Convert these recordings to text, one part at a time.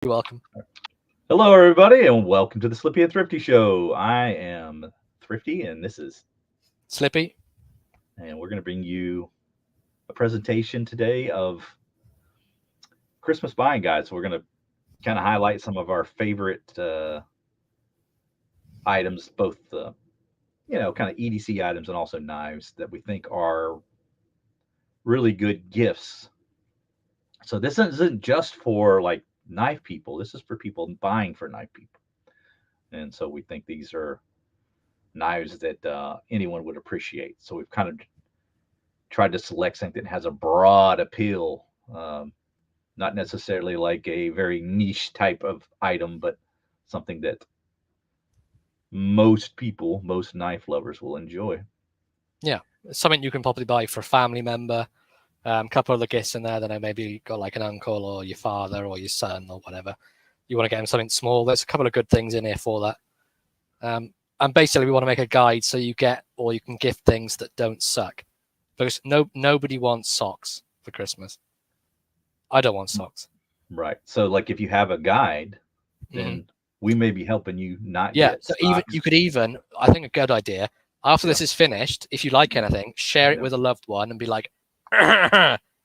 You're welcome. Hello, everybody, and welcome to the Slippy Thrifty Show. I am Thrifty, and this is Slippy. and we're going to bring you a presentation today of Christmas buying guides. So we're going to kind of highlight some of our favorite items, both kind of EDC items and also knives that we think are really good gifts. So this isn't just for like knife people. This is for people buying for knife people, and so we think these are knives that anyone would appreciate. So we've kind of tried to select something that has a broad appeal, not necessarily like a very niche type of item, but something that most people, most knife lovers will enjoy. Yeah, something you can probably buy for a family member. A couple of the gifts in there that I maybe got like an uncle or your father or your son or whatever. You want to get them something small. There's a couple of good things in here for that. And basically, we want to make a guide so you get or you can gift things that don't suck. Because nobody wants socks for Christmas. I don't want socks. Right. So, like, if you have a guide, then we may be helping you not get so socks. even you could even, I think a good idea, after this is finished, if you like anything, share it with a loved one and be like,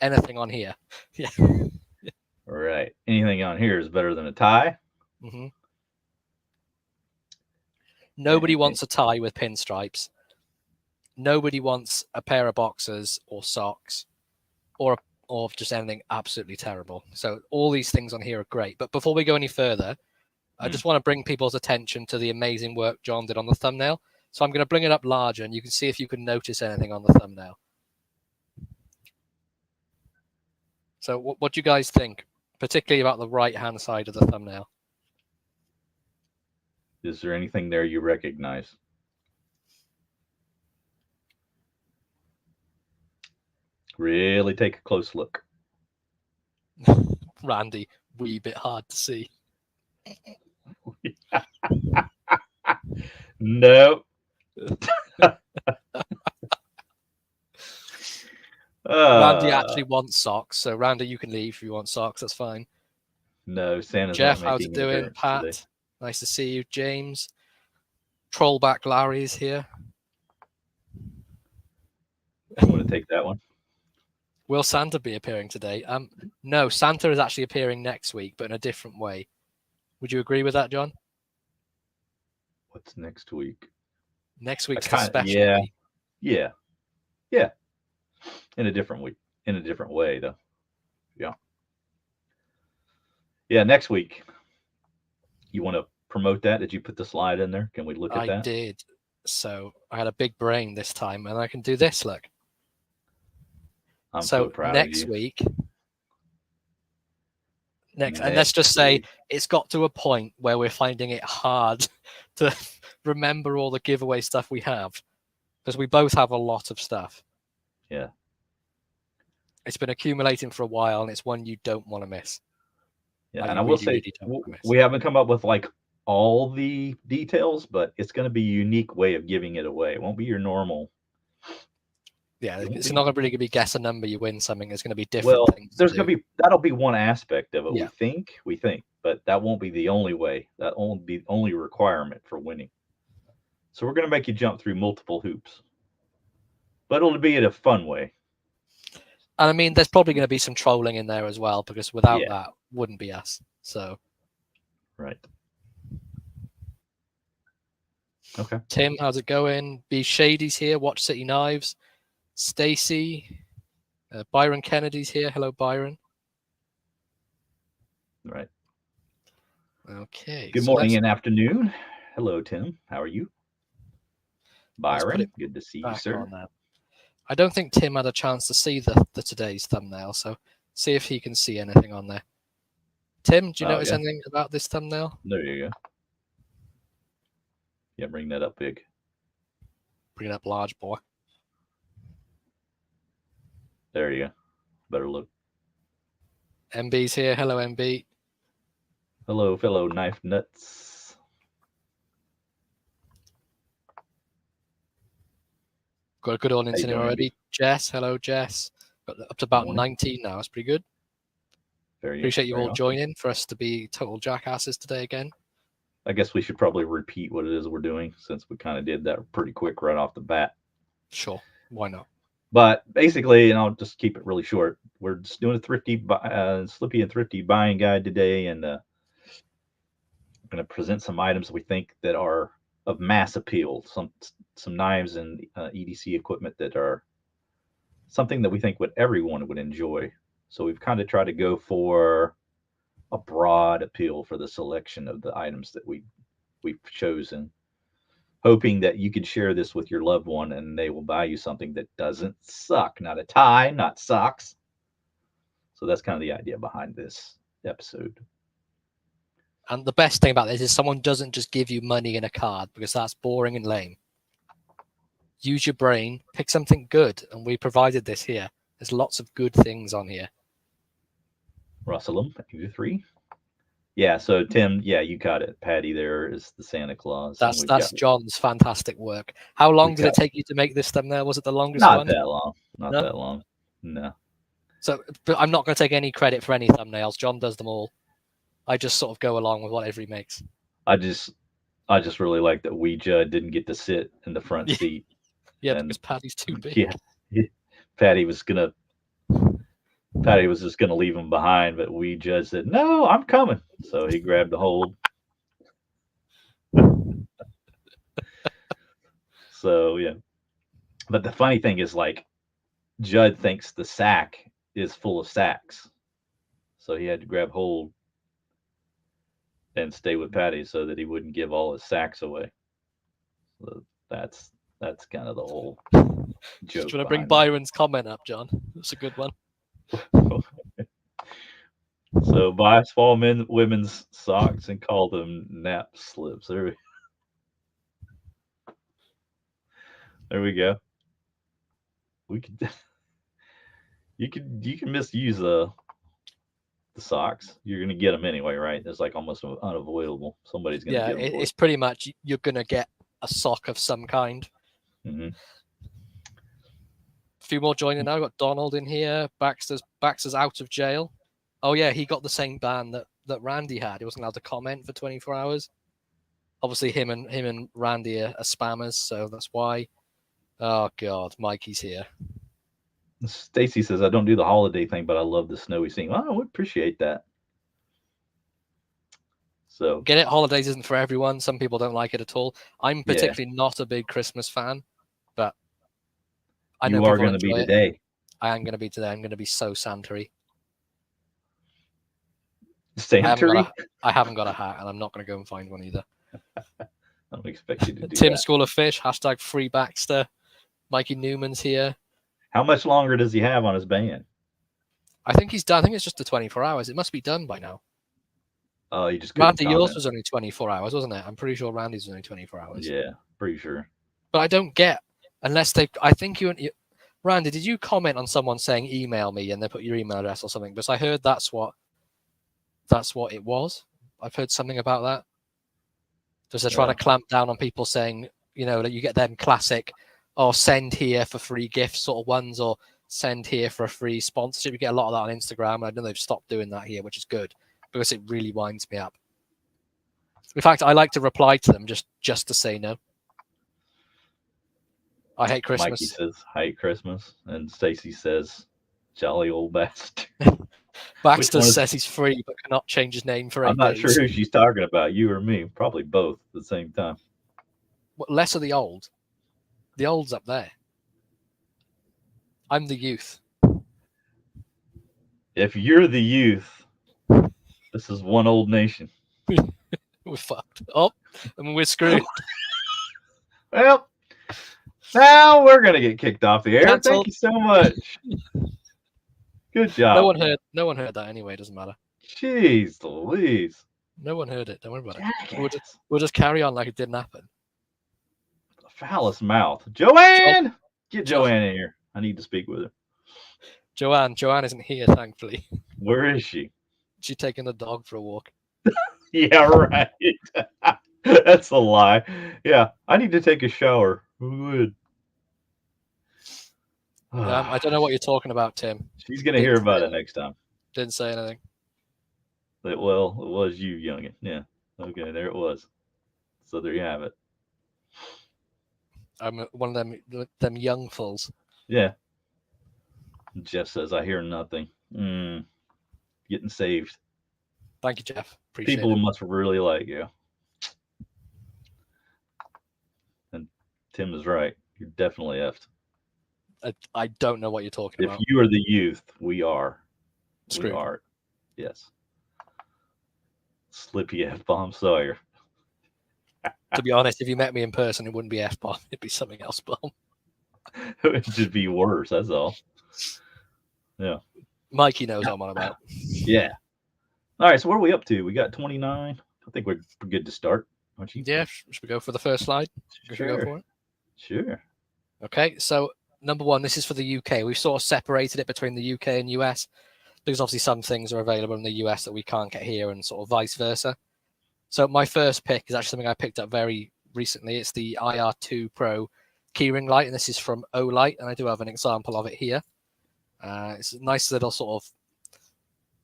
anything on here. Yeah. Right. Anything on here is better than a tie. Nobody wants a tie with pinstripes. Nobody wants a pair of boxers or socks or just anything absolutely terrible. So all these things on here are great. But before we go any further, I just want to bring people's attention to the amazing work John did on the thumbnail. So I'm going to bring it up larger and you can see if you can notice anything on the thumbnail. So what do you guys think, particularly about the right-hand side of the thumbnail? Is there anything there you recognize? Really take a close look. Randy, wee bit hard to see. No. Randy actually wants socks, so Randy, you can leave if you want socks. That's fine. No, Santa's Jeff, not how's it doing? Pat, today. nice to see you. James, Trollback Larry's here. You want to take that one? Will Santa be appearing today? No, Santa is actually appearing next week, but in a different way. Would you agree with that, John? What's next week? Next week's the special week. Yeah. In a different week. In a different way, though. Yeah, next week. You want to promote that? Did you put the slide in there? Can we look at that? I did. So I had a big brain this time, and I can do this, look. I'm so proud of you. Next week. And let's just say it's got to a point where we're finding it hard to remember all the giveaway stuff we have, because we both have a lot of stuff. Yeah. It's been accumulating for a while, and it's one you don't want to miss. Yeah, and I will say we haven't come up with like all the details, but it's going to be a unique way of giving it away. It won't be your normal. Yeah, it's not really going to be guess a number, you win something. There's going to be different things. There's going to be, that'll be one aspect of it. Yeah. We think, but that won't be the only way. That won't be the only requirement for winning. So we're going to make you jump through multiple hoops, but it'll be in a fun way. And I mean, there's probably going to be some trolling in there as well, because without that, wouldn't be us. So, right. Okay. Tim, how's it going? B Shady's here. Watch City Knives. Stacy, Byron Kennedy's here. Hello, Byron. Right. Okay. Good morning and afternoon. Hello, Tim. How are you? Byron, good to see you, sir. I don't think Tim had a chance to see the today's thumbnail, so see if he can see anything on there. Tim, do you notice anything about this thumbnail? There you go. Yeah, bring that up big. Bring it up large, boy. There you go. Better look. MB's here. Hello, MB. Hello, fellow knife nuts. Got a good audience in here already. MB? Jess. Hello, Jess. Got up to about 19 now. That's pretty good. Appreciate you all awesome. joining for us to be total jackasses today again. I guess we should probably repeat what it is we're doing since we kind of did that pretty quick right off the bat. Sure, why not? But basically, and I'll just keep it really short. We're just doing a Slippy and Thrifty buying guide today, and I'm going to present some items we think that are of mass appeal. Some knives and EDC equipment that are something that we think everyone would enjoy. So we've kind of tried to go for a broad appeal for the selection of the items that we've chosen, hoping that you could share this with your loved one and they will buy you something that doesn't suck. Not a tie, not socks. So that's kind of the idea behind this episode. And the best thing about this is someone doesn't just give you money in a card, because that's boring and lame. Use your brain, pick something good, and we provided this here. There's lots of good things on here. Russellum, 83. Yeah, so Tim, yeah, you got it. Patty there is the Santa Claus. That's John's fantastic work. How long did it take you to make this thumbnail? Was it the longest one? Not that long. Not that long. No. So, but I'm not going to take any credit for any thumbnails. John does them all. I just sort of go along with whatever he makes. I just really like that Ouija didn't get to sit in the front seat. Yeah, because Patty's too big. Yeah. Patty was just gonna leave him behind, but Ouija said, "No, I'm coming." So he grabbed the hold. So yeah. But the funny thing is, like, Judd thinks the sack is full of sacks. So he had to grab hold and stay with Patty so that he wouldn't give all his sacks away. So that's kind of the whole joke. Do you want to bring Byron's comment up, John? That's a good one. So buy small women's socks and call them nap slips. There we go. You can misuse the socks. You're gonna get them anyway, right? It's like almost unavoidable. Somebody's gonna get them. It's pretty much you're gonna get a sock of some kind. Mm-hmm. A few more joining now. I've got Donald in here. Baxter's out of jail. Oh yeah, he got the same ban that Randy had. He wasn't allowed to comment for 24 hours. Obviously, him and Randy are spammers, so that's why. Oh God, Mikey's here. Stacy says, "I don't do the holiday thing, but I love the snowy scene." Well, I would appreciate that. So get it. Holidays isn't for everyone. Some people don't like it at all. I'm particularly not a big Christmas fan, but I know you are going to be today. I am going to be today. I'm going to be so Santa-y. Santa-y? I haven't got a hat, and I'm not going to go and find one either. I don't expect you to do Tim that. School of Fish, # free Baxter. Mikey Newman's here. How much longer does he have on his ban? I think he's done. I think it's just the 24 hours. It must be done by now. Oh, you just Randy, yours was only 24 hours, wasn't it? I'm pretty sure Randy's was only 24 hours. Yeah, pretty sure. But I don't get, unless they, I think Randy, did you comment on someone saying email me and they put your email address or something? Because I heard that's what it was. I've heard something about that. Does they try to clamp down on people saying, that you get them classic, send here for free gifts sort of ones, or send here for a free sponsorship. You get a lot of that on Instagram, and I know they've stopped doing that here, which is good, because it really winds me up. In fact, I like to reply to them just to say no. I hate Christmas. Mikey says, "I hate Christmas," and Stacy says, "Jolly old bastard." Baxter says he's free but cannot change his name for 8 days. I'm not sure who she's talking about, you or me. Probably both at the same time. Less of the old. The old's up there. I'm the youth. If you're the youth, this is one old nation. We're fucked. Oh, and we're screwed. Well, now we're gonna get kicked off the air. Cancelled. Thank you so much. Good job. No one heard that anyway. It doesn't matter. Jeez Louise. No one heard it. Don't worry about it. We'll just carry on like it didn't happen. The foulest mouth. Joanne! Get Joanne in here. I need to speak with her. Joanne isn't here, thankfully. Where is she? She's taking the dog for a walk. Yeah, right. That's a lie. Yeah, I need to take a shower. Good. I don't know what you're talking about, Tim. She's going to hear about it next time. Didn't say anything. It was you, youngin. Yeah. Okay, there it was. So there you have it. I'm one of them young fools. Yeah. Jeff says, I hear nothing. Getting saved. Thank you, Jeff. Appreciate People it. must really like you. And Tim is right. You're definitely effed. I don't know what you're talking If about. you are the youth, we are. Screwed. We are. Yes. Slippy F-bomb Sawyer. To be honest, if you met me in person, it wouldn't be F-bomb. It'd be something else bomb. It'd just be worse, that's all. Yeah. Mikey knows what I'm on about. Yeah. All right, so what are we up to? We got 29. I think we're good to start, aren't you? Yeah, should we go for the first slide? Should we go for it? Sure. Okay, so number one, this is for the UK. We've sort of separated it between the UK and US because obviously some things are available in the US that we can't get here and sort of vice versa. So my first pick is actually something I picked up very recently. It's the IR2 Pro keyring light, and this is from OITE, and I do have an example of it here. It's a nice little sort of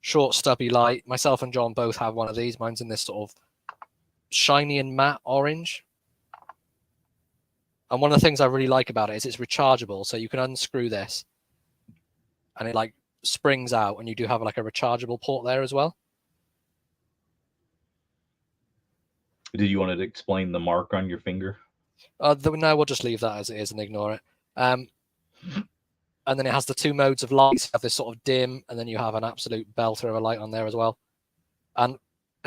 short, stubby light. Myself and John both have one of these. Mine's in this sort of shiny and matte orange. And one of the things I really like about it is it's rechargeable. So you can unscrew this and it like springs out, and you do have like a rechargeable port there as well. Do you want to explain the mark on your finger? No, we'll just leave that as it is and ignore it. And then it has the two modes of lights. You have this sort of dim, and then you have an absolute belter of a light on there as well. And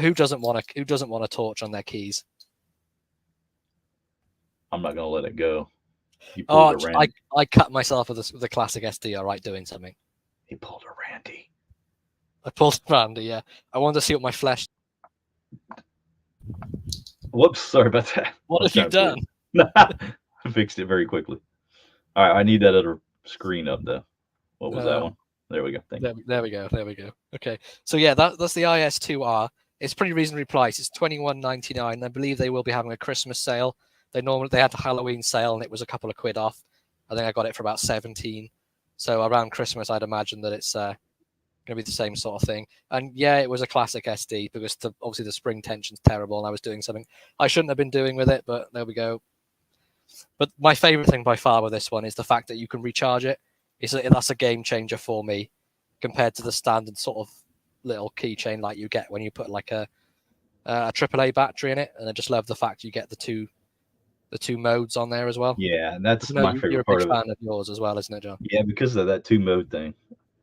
who doesn't want a torch on their keys? I'm not gonna let it go. I cut myself with the classic SD. All right, doing something. He pulled a Randy. I pulled Randy. Yeah, I wanted to see what my flesh. Whoops, sorry about that. What have you done? I fixed it very quickly. All right, I need that other screen up though. What was that one? There we go. There we go. Okay, so yeah, that's the IS2R. It's pretty reasonably priced. It's $21.99. I believe they will be having a Christmas sale. They had a Halloween sale, and it was a couple of quid off. I think I got it for about 17. So around Christmas, I'd imagine that it's going to be the same sort of thing. And yeah, it was a classic SD because obviously the spring tension's terrible, and I was doing something I shouldn't have been doing with it, but there we go. But my favorite thing by far with this one is the fact that you can recharge it. That's a game changer for me compared to the standard sort of little keychain like you get when you put like a AAA battery in it. And I just love the fact you get the two modes on there as well. Yeah, and that's my favorite you're a part big of fan of yours as well, isn't it, John? Yeah, because of that 2-mode thing.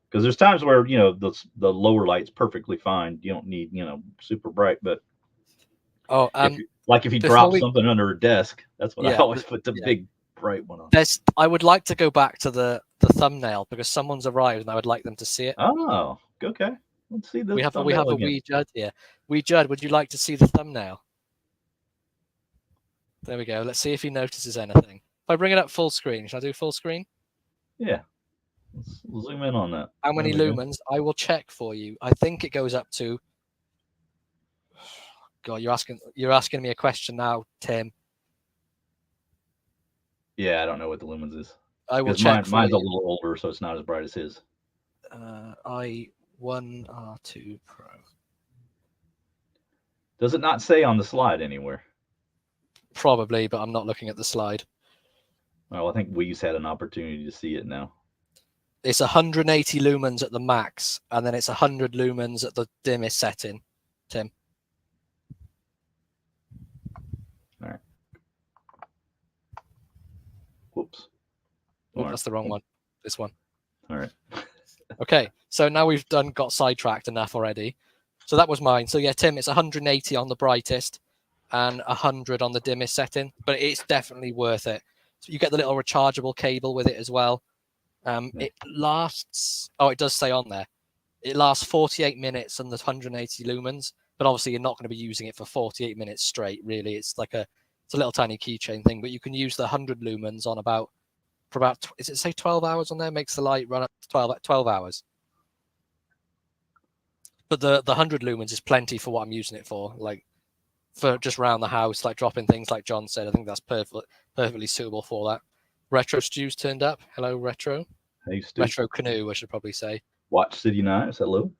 Because there's times where the lower light's perfectly fine. You don't need super bright, but if you drop something under a desk, that's what I always put the big bright one on. I would like to go back to the thumbnail because someone's arrived and I would like them to see it. Oh, okay. Let's see the. We have a wee Judd here. Wee Judd, would you like to see the thumbnail? There we go. Let's see if he notices anything. If I bring it up full screen, shall I do full screen? Yeah. Let's zoom in on that. How many lumens? I will check for you. I think it goes up to. God, you're asking me a question now, Tim. Yeah, I don't know what the lumens is. I will check. Mine's a little older, so it's not as bright as his. I1R2 Pro. Does it not say on the slide anywhere? Probably, but I'm not looking at the slide. Well, I think we've had an opportunity to see it now. It's 180 lumens at the max, and then it's 100 lumens at the dimmest setting, Tim. All right. Whoops. Oh, that's the wrong one. This one. All right. Okay, so now we've got sidetracked enough already. So that was mine. So yeah, Tim, it's 180 on the brightest and 100 on the dimmest setting, but it's definitely worth it. So you get the little rechargeable cable with it as well. It lasts. Oh, it does say on there. It lasts 48 minutes on the 180 lumens, but obviously you're not going to be using it for 48 minutes straight. Really, it's a little tiny keychain thing. But you can use the 100 lumens on for about. Is it say 12 hours on there? Makes the light run up to 12 hours. But the 100 lumens is plenty for what I'm using it for. Like for just around the house, like dropping things like John said. I think that's perfectly suitable for that. Retro Stew's turned up. Hello, Retro. Hey, Stu. Retro Canoe, I should probably say. Watch City Knives. Hello.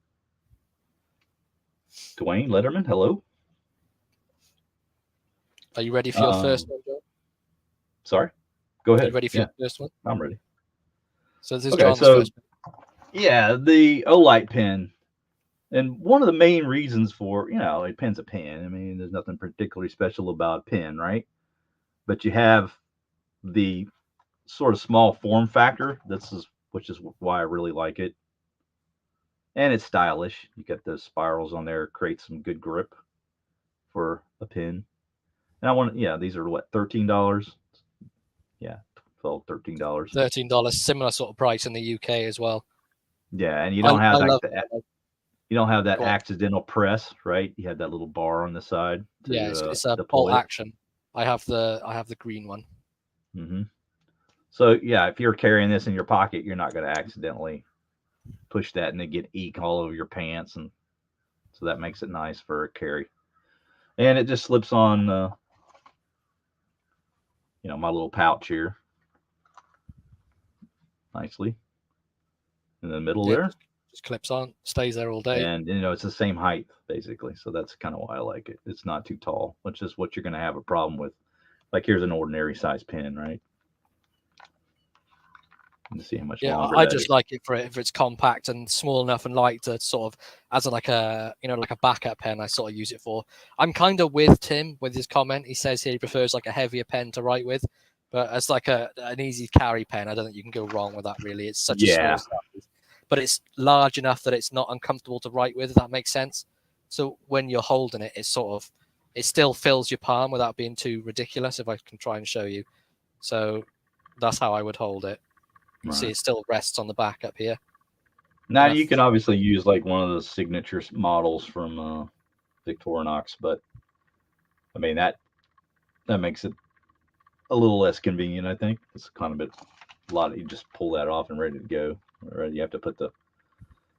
Dwayne Letterman, hello. Are you ready for your first one, John? Sorry, go Are you ahead. ready for Yeah, your first one? I'm ready. So this is Okay, John's so first one. yeah, the OITE pen. And one of the main reasons for, a pen's a pen. I mean, there's nothing particularly special about a pen, right? But you have the sort of small form factor. Which is why I really like it. And it's stylish. You get those spirals on there, create some good grip for a pen. And yeah, these are what, $13? Yeah, $13. $13, similar sort of price in the UK as well. Yeah, and you I don't have love you don't have that go on. accidental press, right? You have that little bar on the side Yeah, to it's a deploy bolt it. action. I have the green one. Mm-hmm. So yeah, if you're carrying this in your pocket, you're not going to accidentally push that and then get ink all over your pants, and so that makes it nice for a carry. And it just slips on, my little pouch here, nicely in the middle Yeah, there. just clips on, stays there all day. And it's the same height basically, so that's kind of why I like it. It's not too tall, which is what you're going to have a problem with. Like here's an ordinary size pen, right? To see how much Yeah, longer I that just is. like it for if it's compact and small enough and light to sort of as like a like a backup pen. I sort of use it for. I'm kind of with Tim with his comment. He says here he prefers like a heavier pen to write with, but as like an easy carry pen, I don't think you can go wrong with that. Really, it's such a small Yeah, size, but it's large enough that it's not uncomfortable to write with. If that makes sense. So when you're holding it, it still fills your palm without being too ridiculous. If I can try and show you, so that's how I would hold it. You see, right. it still rests on the back up here. Now And you can obviously use like one of the signature models from Victorinox, but I mean that makes it a little less convenient. I think it's kind of a lot. You just pull that off and ready to go. Right? You have to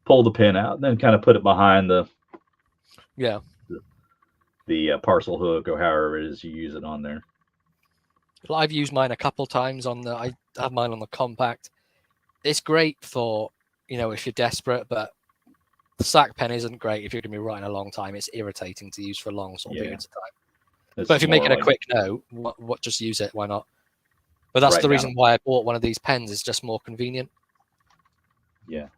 pull the pin out, and then kind of put it behind yeah, the parcel hook or however it is you use it on there. well, I've used mine a couple times I have mine on the compact. It's great for if you're desperate, but the sack pen isn't great if you're going to be writing a long time. It's irritating to use for long sort of periods of time. It's But if you're more making a like quick note, what just use it? Why not? But that's write the down. reason why I bought one of these pens. Is just more convenient. Yeah,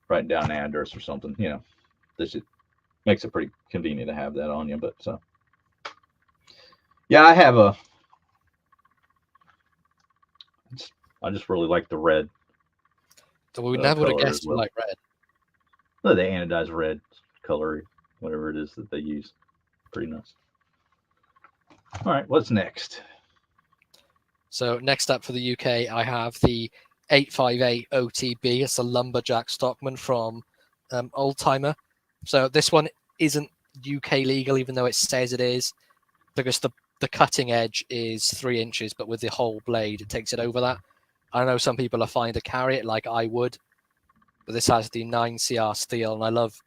write down an address or something. This makes it pretty convenient to have that on you. But yeah, I just really like the red So we never would have color as guessed you well. like red. The anodized red color, whatever it is that they use, pretty nice. All right, what's next? So next up for the UK, I have the 858 OTB. It's a lumberjack Stockman from Old Timer. So this one isn't UK legal, even though it says it is, because the cutting edge is 3 inches, but with the whole blade, it takes it over that. I know some people are fine to carry it like I would, but this has the 9CR steel, and I love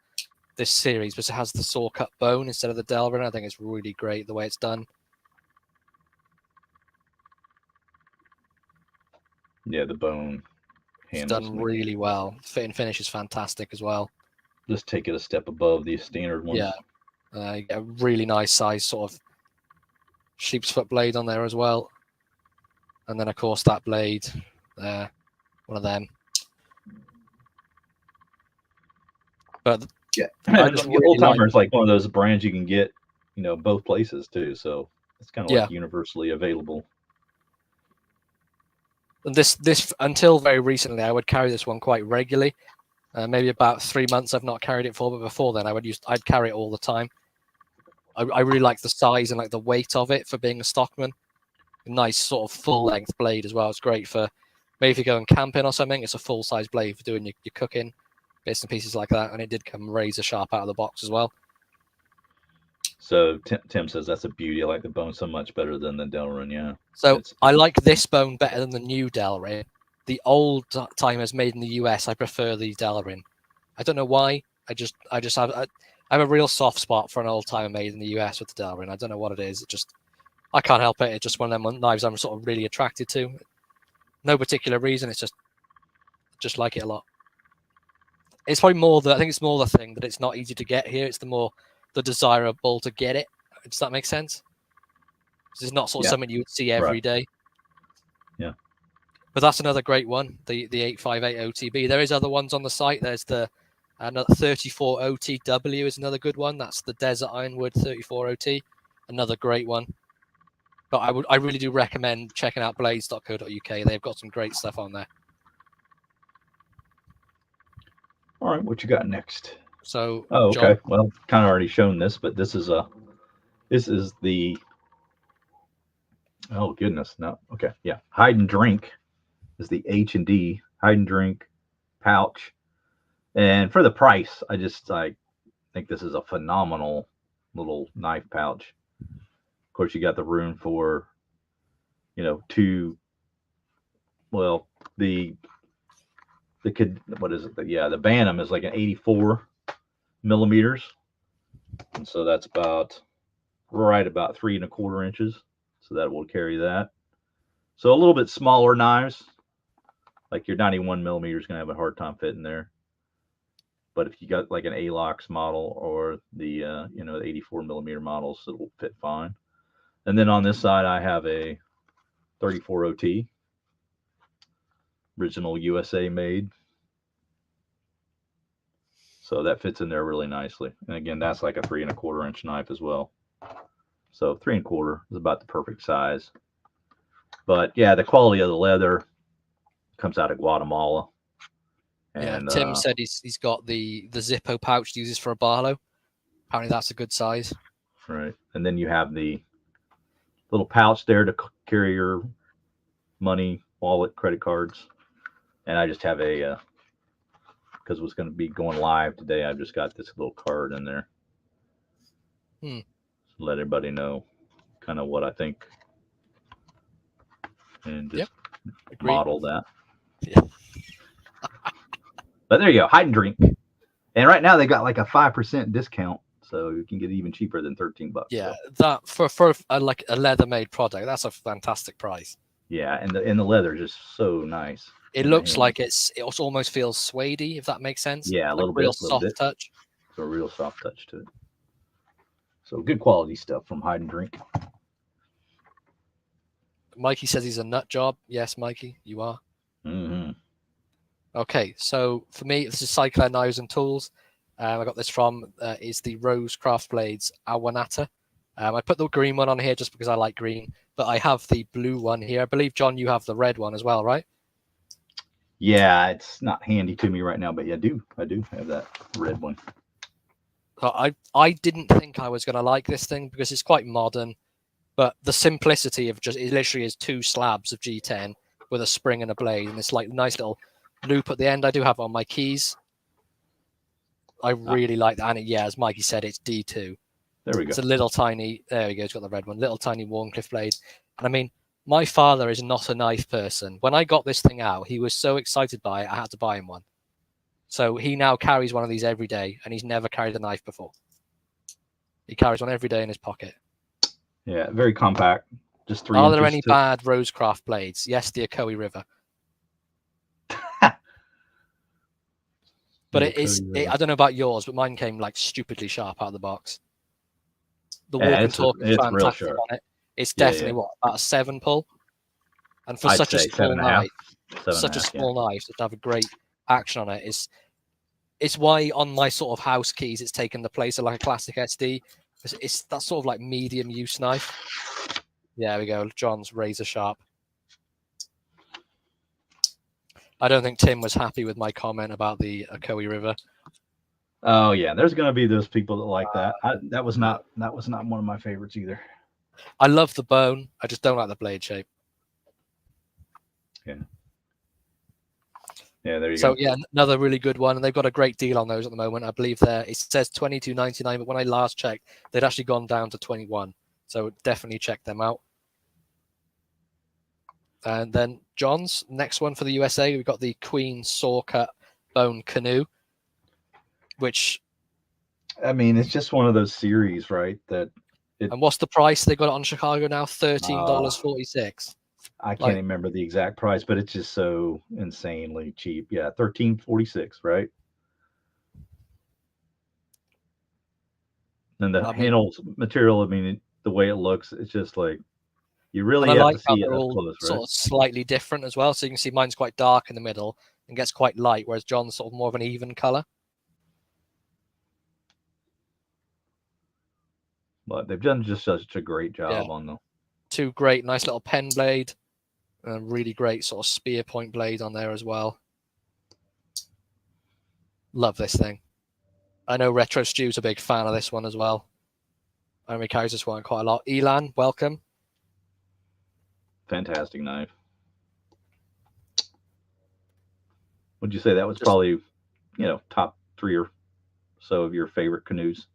this series because it has the Sawcut bone instead of the Delrin. I think it's really great the way it's done. Yeah, the bone It's handles. done really well. Fit and finish is fantastic as well. Just take it a step above the standard ones. Yeah, you get a really nice size sort of sheep's foot blade on there as well. And then, of course, that blade there, one of them. But yeah, I just really Old Timer is like one of those brands you can get, both places too. So it's kind of like universally available. And this until very recently, I would carry this one quite regularly. Maybe about 3 months I've not carried it for, but before then I'd carry it all the time. I really like the size and like the weight of it for being a Stockman. Nice sort of full length blade as well. It's great for maybe if you're going camping or something. It's a full size blade for doing your cooking bits and pieces like that. And it did come razor sharp out of the box as well. So Tim says that's a beauty. I like the bone so much better than the Delrin. Yeah. So I like this bone better than the new Delrin. The old timers made in the US, I prefer the Delrin. I don't know why. I just have I have a real soft spot for an old timer made in the US with the Delrin. I don't know what it is. I can't help it. It's just one of them knives I'm sort of really attracted to. No particular reason. It's just like it a lot. It's probably more I think it's more the thing that it's not easy to get here. It's the desirable to get it. Does that make sense? It's not sort of something you would see every day. Yeah. But that's another great one, the 858 OTB. There is other ones on the site. There's the 34 OTW is another good one. That's the Desert Ironwood 34 OT, another great one. But I really do recommend checking out blades.co.uk. They've got some great stuff on there. All right, what you got next? So, okay. John, well, kind of already shown this, but this is the oh goodness, no, okay, yeah, Hide and Drink is the H&D Hide and Drink pouch, and for the price, I think this is a phenomenal little knife pouch. Of course, you got the room for, two. Well, what is it? The Bantam is like an 84 millimeters, and so that's about 3¼ inches. So that will carry that. So a little bit smaller knives, like your 91 millimeter is going to have a hard time fitting there. But if you got like an ALOX model or the 84 millimeter models, it will fit fine. And then on this side, I have a 34 OT, original USA made. So that fits in there really nicely. And again, that's like a 3¼ inch knife as well. So 3¼ is about the perfect size. But yeah, the quality of the leather comes out of Guatemala. And Tim said he's got the Zippo pouch he uses for a Barlo. Apparently that's a good size. Right. And then you have the little pouch there to carry your money, wallet, credit cards. And I just have because it was going to be going live today, I've just got this little card in there. So let everybody know kind of what I think. And just model that. Yeah. But there you go, Hide and Drink. And right now they got like a 5% discount, so you can get it even cheaper than $13. Yeah, so. That for like a leather made product, that's a fantastic price. Yeah, and the leather is just so nice. It looks like it almost feels suede-y, if that makes sense. Yeah, a little real bit, soft touch. So a real soft touch to it. So good quality stuff from Hide and Drink. Mikey says he's a nut job. Yes, Mikey, you are. Mm-hmm. Okay, so for me, this is Cycler Knives and Tools. I got this from is the Rosecraft Blades Awanata. I put the green one on here just because I like green, but I have the blue one here. I believe, John, you have the red one as well, right? Yeah, it's not handy to me right now, but yeah, I do have that red one. So I didn't think I was going to like this thing because it's quite modern, but the simplicity of it literally is 2 slabs of G10 with a spring and a blade, and it's like a nice little loop at the end. I do have it on my keys. I really like that. And as Mikey said, it's D2. There we go. It's a little tiny, there we go, it's got the red one, little tiny Warncliffe blade. And I mean, my father is not a knife person. When I got this thing out, he was so excited by it, I had to buy him one. So he now carries one of these every day, and he's never carried a knife before. He carries one every day in his pocket. Yeah, very compact. Just 3 Are inches. there any bad Rosecraft blades? Yes, the Ocoee River. But I don't know about yours, but mine came like stupidly sharp out of the box. The walk and talk is fantastic on it. It's definitely about a 7 pull. And for such a small knife, to have a great action on it it's why on my sort of house keys it's taken the place of like a classic SD. It's that sort of like medium use knife. Yeah, there we go. John's razor sharp. I don't think Tim was happy with my comment about the Ocoee River. Oh yeah, there's gonna be those people that like that. That was not one of my favorites either. I love the bone. I just don't like the blade shape. Yeah. Yeah, there you go. So yeah, another really good one, and they've got a great deal on those at the moment. I believe it says $22.99, but when I last checked, they'd actually gone down to $21. So definitely check them out. And then John's next one for the USA, we've got the Queen Sawcut Bone Canoe, which I mean, it's just one of those series, right? And what's the price? They got it on Chicago now, $13.46. I can't remember the exact price, but it's just so insanely cheap. Yeah, $13.46, right? And the I mean, handles material, I mean, the way it looks, it's just like you and really I have like to how see it they're up all close, right? sort of slightly different as well. So you can see mine's quite dark in the middle and gets quite light, whereas John's sort of more of an even color. But they've done just such a great job Yeah. on them. Two great, nice little pen blade, and a really great sort of spear point blade on there as well. Love this thing. I know Retro Stew's a big fan of this one as well. I know he carries this one quite a lot. Elan, welcome. Fantastic knife. Would you say that was probably, top 3 or so of your favorite canoes?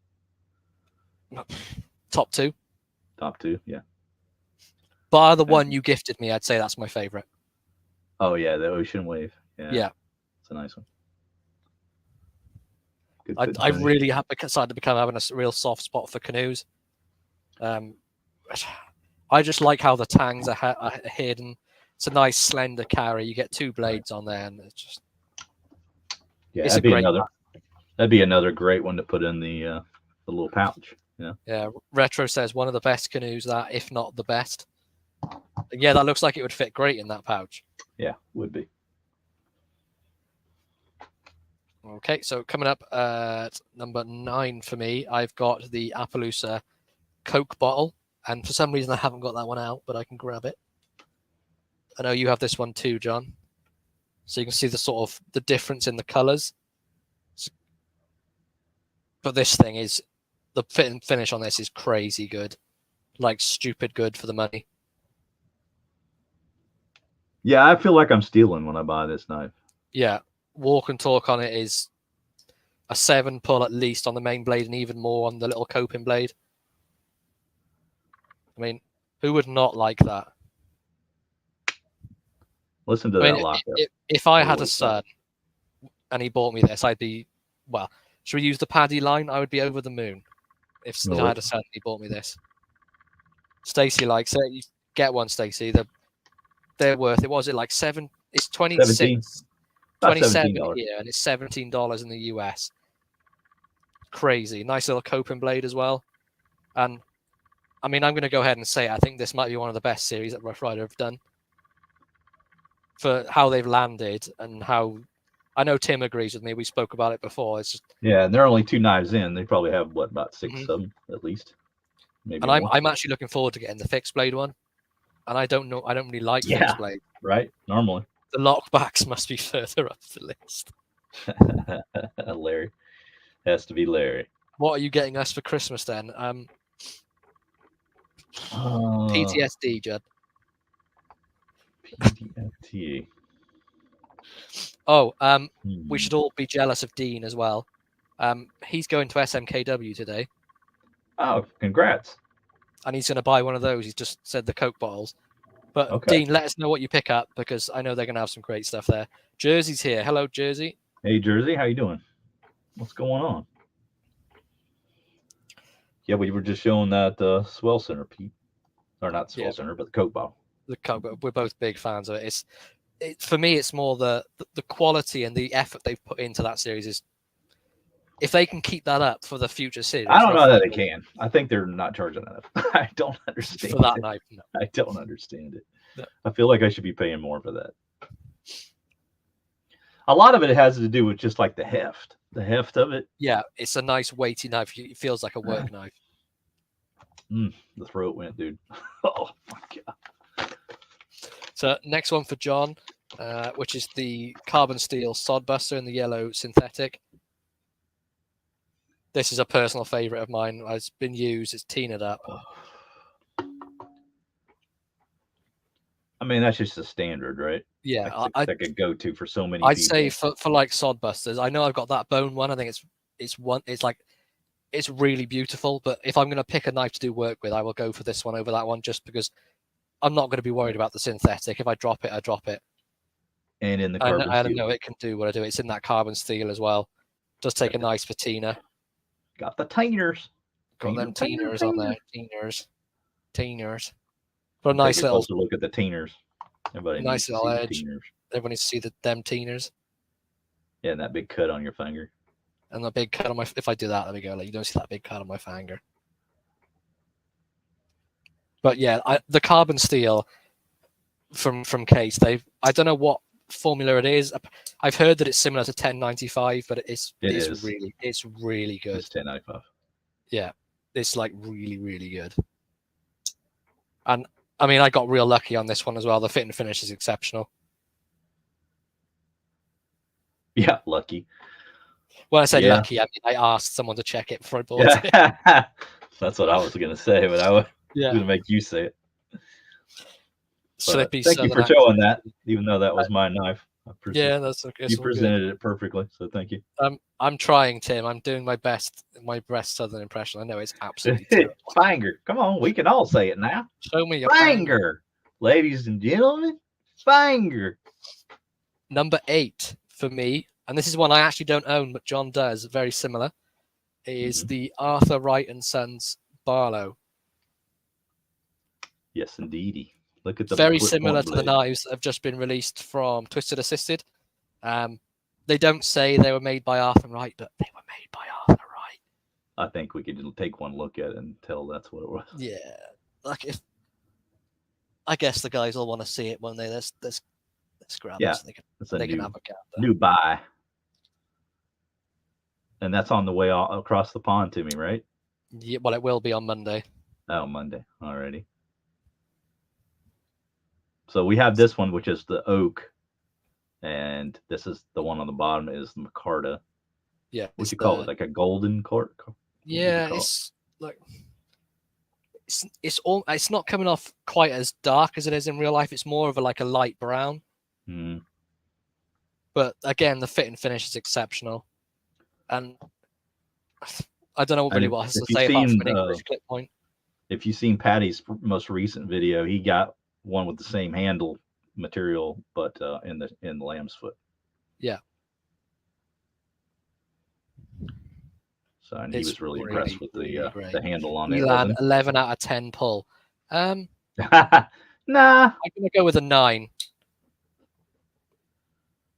Top 2. Top 2, yeah. Bar the one you gifted me, I'd say that's my favorite. Oh yeah, the Ocean Wave. Yeah. It's a nice one. I really have decided to become having a real soft spot for canoes. I just like how the tangs are hidden. It's a nice slender carry. You get 2 blades on there, and it's just that'd be another great one to put in the little pouch. Yeah. Retro says one of the best canoes, that if not the best. Yeah, that looks like it would fit great in that pouch. Yeah, would be. Okay, so coming up at number 9 for me, I've got the Appaloosa Coke bottle, and for some reason I haven't got that one out, but I can grab it. I know you have this one too, John. So you can see the sort of the difference in the colors. But this thing is, the fit and finish on this is crazy good, like stupid good for the money. Yeah, I feel like I'm stealing when I buy this knife. Yeah, walk and talk on it is a 7 pull at least on the main blade, and even more on the little coping blade. I mean, who would not like that? Listen to that lockup. If I had a son and he bought me this, I'd be, well, should we use the Paddy line? I would be over the moon if I had a son and he bought me this. Stacey likes it. You get one, Stacey. They're worth it. Was it like 7? It's 26, 27 here, and it's $17 in the US. Crazy. Nice little coping blade as well. And I mean, I'm going to go ahead and say I think this might be one of the best series that Rough Rider have done for how they've landed and how. I know Tim agrees with me. We spoke about it before. It's just, yeah, and they're only 2 knives in. They probably have about 6 of them at least. Maybe. And I'm actually looking forward to getting the fixed blade one. And I don't really like fixed blade. Right. Normally. The lockbacks must be further up the list. Larry. Has to be Larry. What are you getting us for Christmas then? PTSD, Judd. PTSD. Oh, we should all be jealous of Dean as well. He's going to SMKW today. Oh, congrats. And he's going to buy one of those. He's just said the Coke bottles. But Dean, let us know what you pick up, because I know they're going to have some great stuff there. Jersey's here. Hello, Jersey. Hey, Jersey. How you doing? What's going on? Yeah, we were just showing that Swell Center, Pete. Or not Swell Center, but the Coke bottle. The Coke, we're both big fans of it. For me, it's more the quality and the effort they've put into that series is. If they can keep that up for the future series, I don't know that they can. I think they're not charging enough. I don't understand for that knife. No. I don't understand it. No. I feel like I should be paying more for that. A lot of it has to do with just like the heft of it. Yeah, it's a nice weighty knife. It feels like a work knife. The throat went, dude. Oh my god. So next one for John, which is the carbon steel Sodbuster in the yellow synthetic. This is a personal favorite of mine. It's been used. It's teened up. I mean, that's just a standard, right? Yeah, that's like a go-to for so many. I'd say for like Sodbusters. I know I've got that bone one. I think it's really beautiful. But if I'm going to pick a knife to do work with, I will go for this one over that one, just because I'm not going to be worried about the synthetic. If I drop it, I drop it. And in the carbon steel. I know it can do what I do. It's in that carbon steel as well. Does take a nice patina. Got the tiners. Got them tiners on there. Tiners. But a nice little look at the tiners. Everybody nice little edge. Everyone needs to see them tiners. Yeah, and that big cut on your finger. And the big cut on my, if I do that, there we go. Like, you don't see that big cut on my finger. But yeah, the carbon steel from Case, I don't know what formula it is. I've heard that it's similar to 1095, but it's really good. It's 1095. Yeah, it's like really good. And I mean, I got real lucky on this one as well. The fit and finish is exceptional. Yeah, lucky. When I said lucky, I mean I asked someone to check it before I bought it. That's what I was going to say, but I was going to make you say it. Slippy. Thank you for showing that, even though that was my knife. Yeah, that's okay. You presented it perfectly, so thank you. I'm trying, Tim. I'm doing my best Southern impression. I know it's absolutely terrible. Fanger. Come on, we can all say it now. Show me your Fanger. Ladies and gentlemen, Fanger. Number 8 for me, and this is one I actually don't own, but John does, very similar, is the Arthur Wright & Sons Barlo. Yes, indeedy. Look at the very similar to the knives that have just been released from Twisted Assisted. They don't say they were made by Arthur Wright, but they were made by Arthur Wright. I think we could take one look at it and tell that's what it was. Yeah, like I guess the guys will want to see it when they let's grab it so they can have a gander. New buy. And that's on the way across the pond to me, right? Yeah, well, it will be on Monday. Oh, Monday already. So we have this one, which is the oak, and this is the one on the bottom is the micarta. Yeah, what do you call it? Like a golden court? Yeah, it's like it's not coming off quite as dark as it is in real life. It's more of a light brown. Mm. But again, the fit and finish is exceptional, and I don't know really what else to say apart from an English clip point. If you've seen Patty's most recent video, he got one with the same handle material, but in the lamb's foot. Yeah. So and he was really impressed with the handle on it. Elan 11 out of 10 pull. Nah. I'm gonna go with a 9.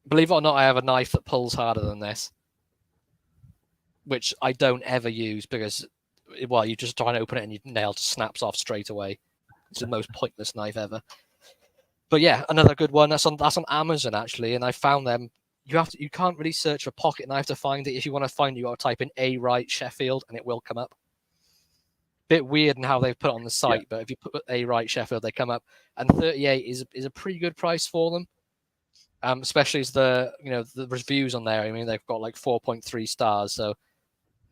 Believe it or not, I have a knife that pulls harder than this, which I don't ever use because, well, you just try and open it and your nail just snaps off straight away. It's the most pointless knife ever. But yeah, another good one. That's on Amazon actually, and I found them. You can't really search for pocket knife to find it. If you want to find it, you got to type in A Wright Sheffield, and it will come up. Bit weird in how they've put it on the site, but if you put A Wright Sheffield, they come up. And 38 is a pretty good price for them. Especially as the reviews on there. I mean, they've got like 4.3 stars, so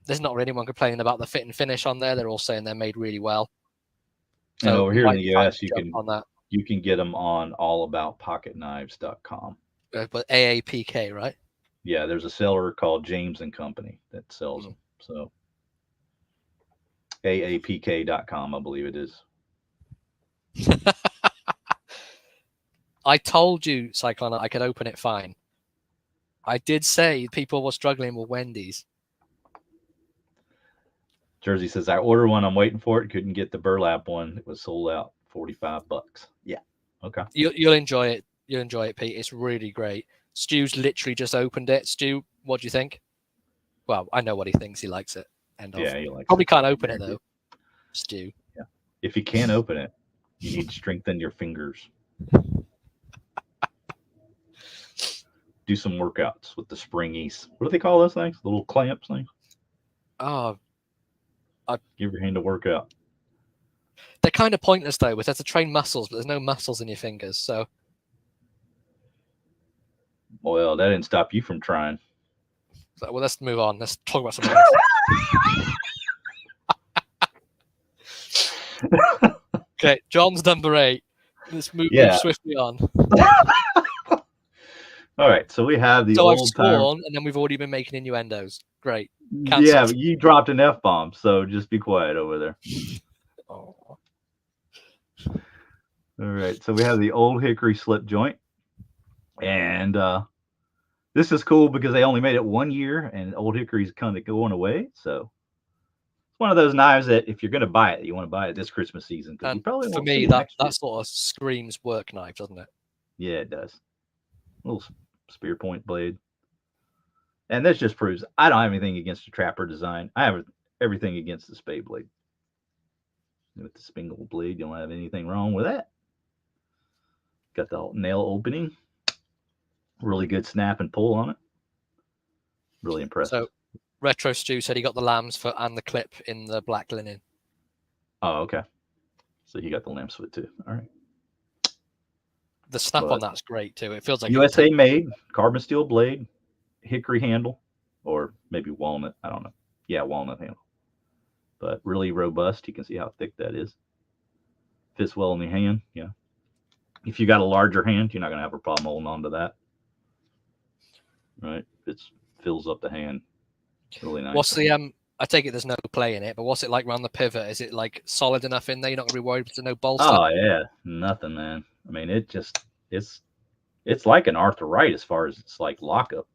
there's not really anyone complaining about the fit and finish on there. They're all saying they're made really well. So and over here in the US, you can get them on allaboutpocketknives.com. But AAPK, right? Yeah, there's a seller called James and Company that sells them. So AAPK.com, I believe it is. I told you, Cyclone, I could open it fine. I did say people were struggling with Wendy's. Jersey says, I ordered one. I'm waiting for it. Couldn't get the burlap one. It was sold out. $45. Yeah. Okay. You'll enjoy it. You'll enjoy it, Pete. It's really great. Stu's literally just opened it. Stu, what do you think? Well, I know what he thinks. He likes it. End of. Yeah, he likes Probably can't open it though. Stu. Yeah. If you can't open it, you need to strengthen your fingers. Do some workouts with the springies. What do they call those things? The little clamps things? Oh. Give your hand a workout. They're kind of pointless though, with to train muscles, but there's no muscles in your fingers, so. Well, that didn't stop you from trying. So, well, let's move on. Let's talk about something else. Okay, John's number 8. Let's move swiftly on. All right, so we have the old I've sworn, and then we've already been making innuendos. Great. Cancel. Yeah, but you dropped an F-bomb, so just be quiet over there. Oh. All right, so we have the old Hickory slip joint, and this is cool because they only made it 1 year, and old Hickory's kind of going away. So it's one of those knives that if you're going to buy it, you want to buy it this Christmas season. And probably for me, that sort of screams work knife, doesn't it? Yeah, it does. Little spear point blade. And this just proves I don't have anything against the trapper design. I have everything against the spade blade. With the spingle blade, you don't have anything wrong with that. Got the nail opening. Really good snap and pull on it. Really impressive. So, Retro Stew said he got the lamb's foot and the clip in the black linen. Oh, okay. So he got the lamb's foot too. All right. The snap on that's great too. It feels like USA made, carbon steel blade, hickory handle, or maybe walnut. I don't know. Yeah, walnut handle. But really robust. You can see how thick that is. Fits well in the hand. Yeah. If you got a larger hand, you're not going to have a problem holding on to that. Right? It fills up the hand really nice. What's the I take it there's no play in it, but what's it like around the pivot? Is it like solid enough in there? You're not going to be worried there's no bolster? Oh yeah, nothing, man. I mean, it's like an arthritis as far as it's like lockup.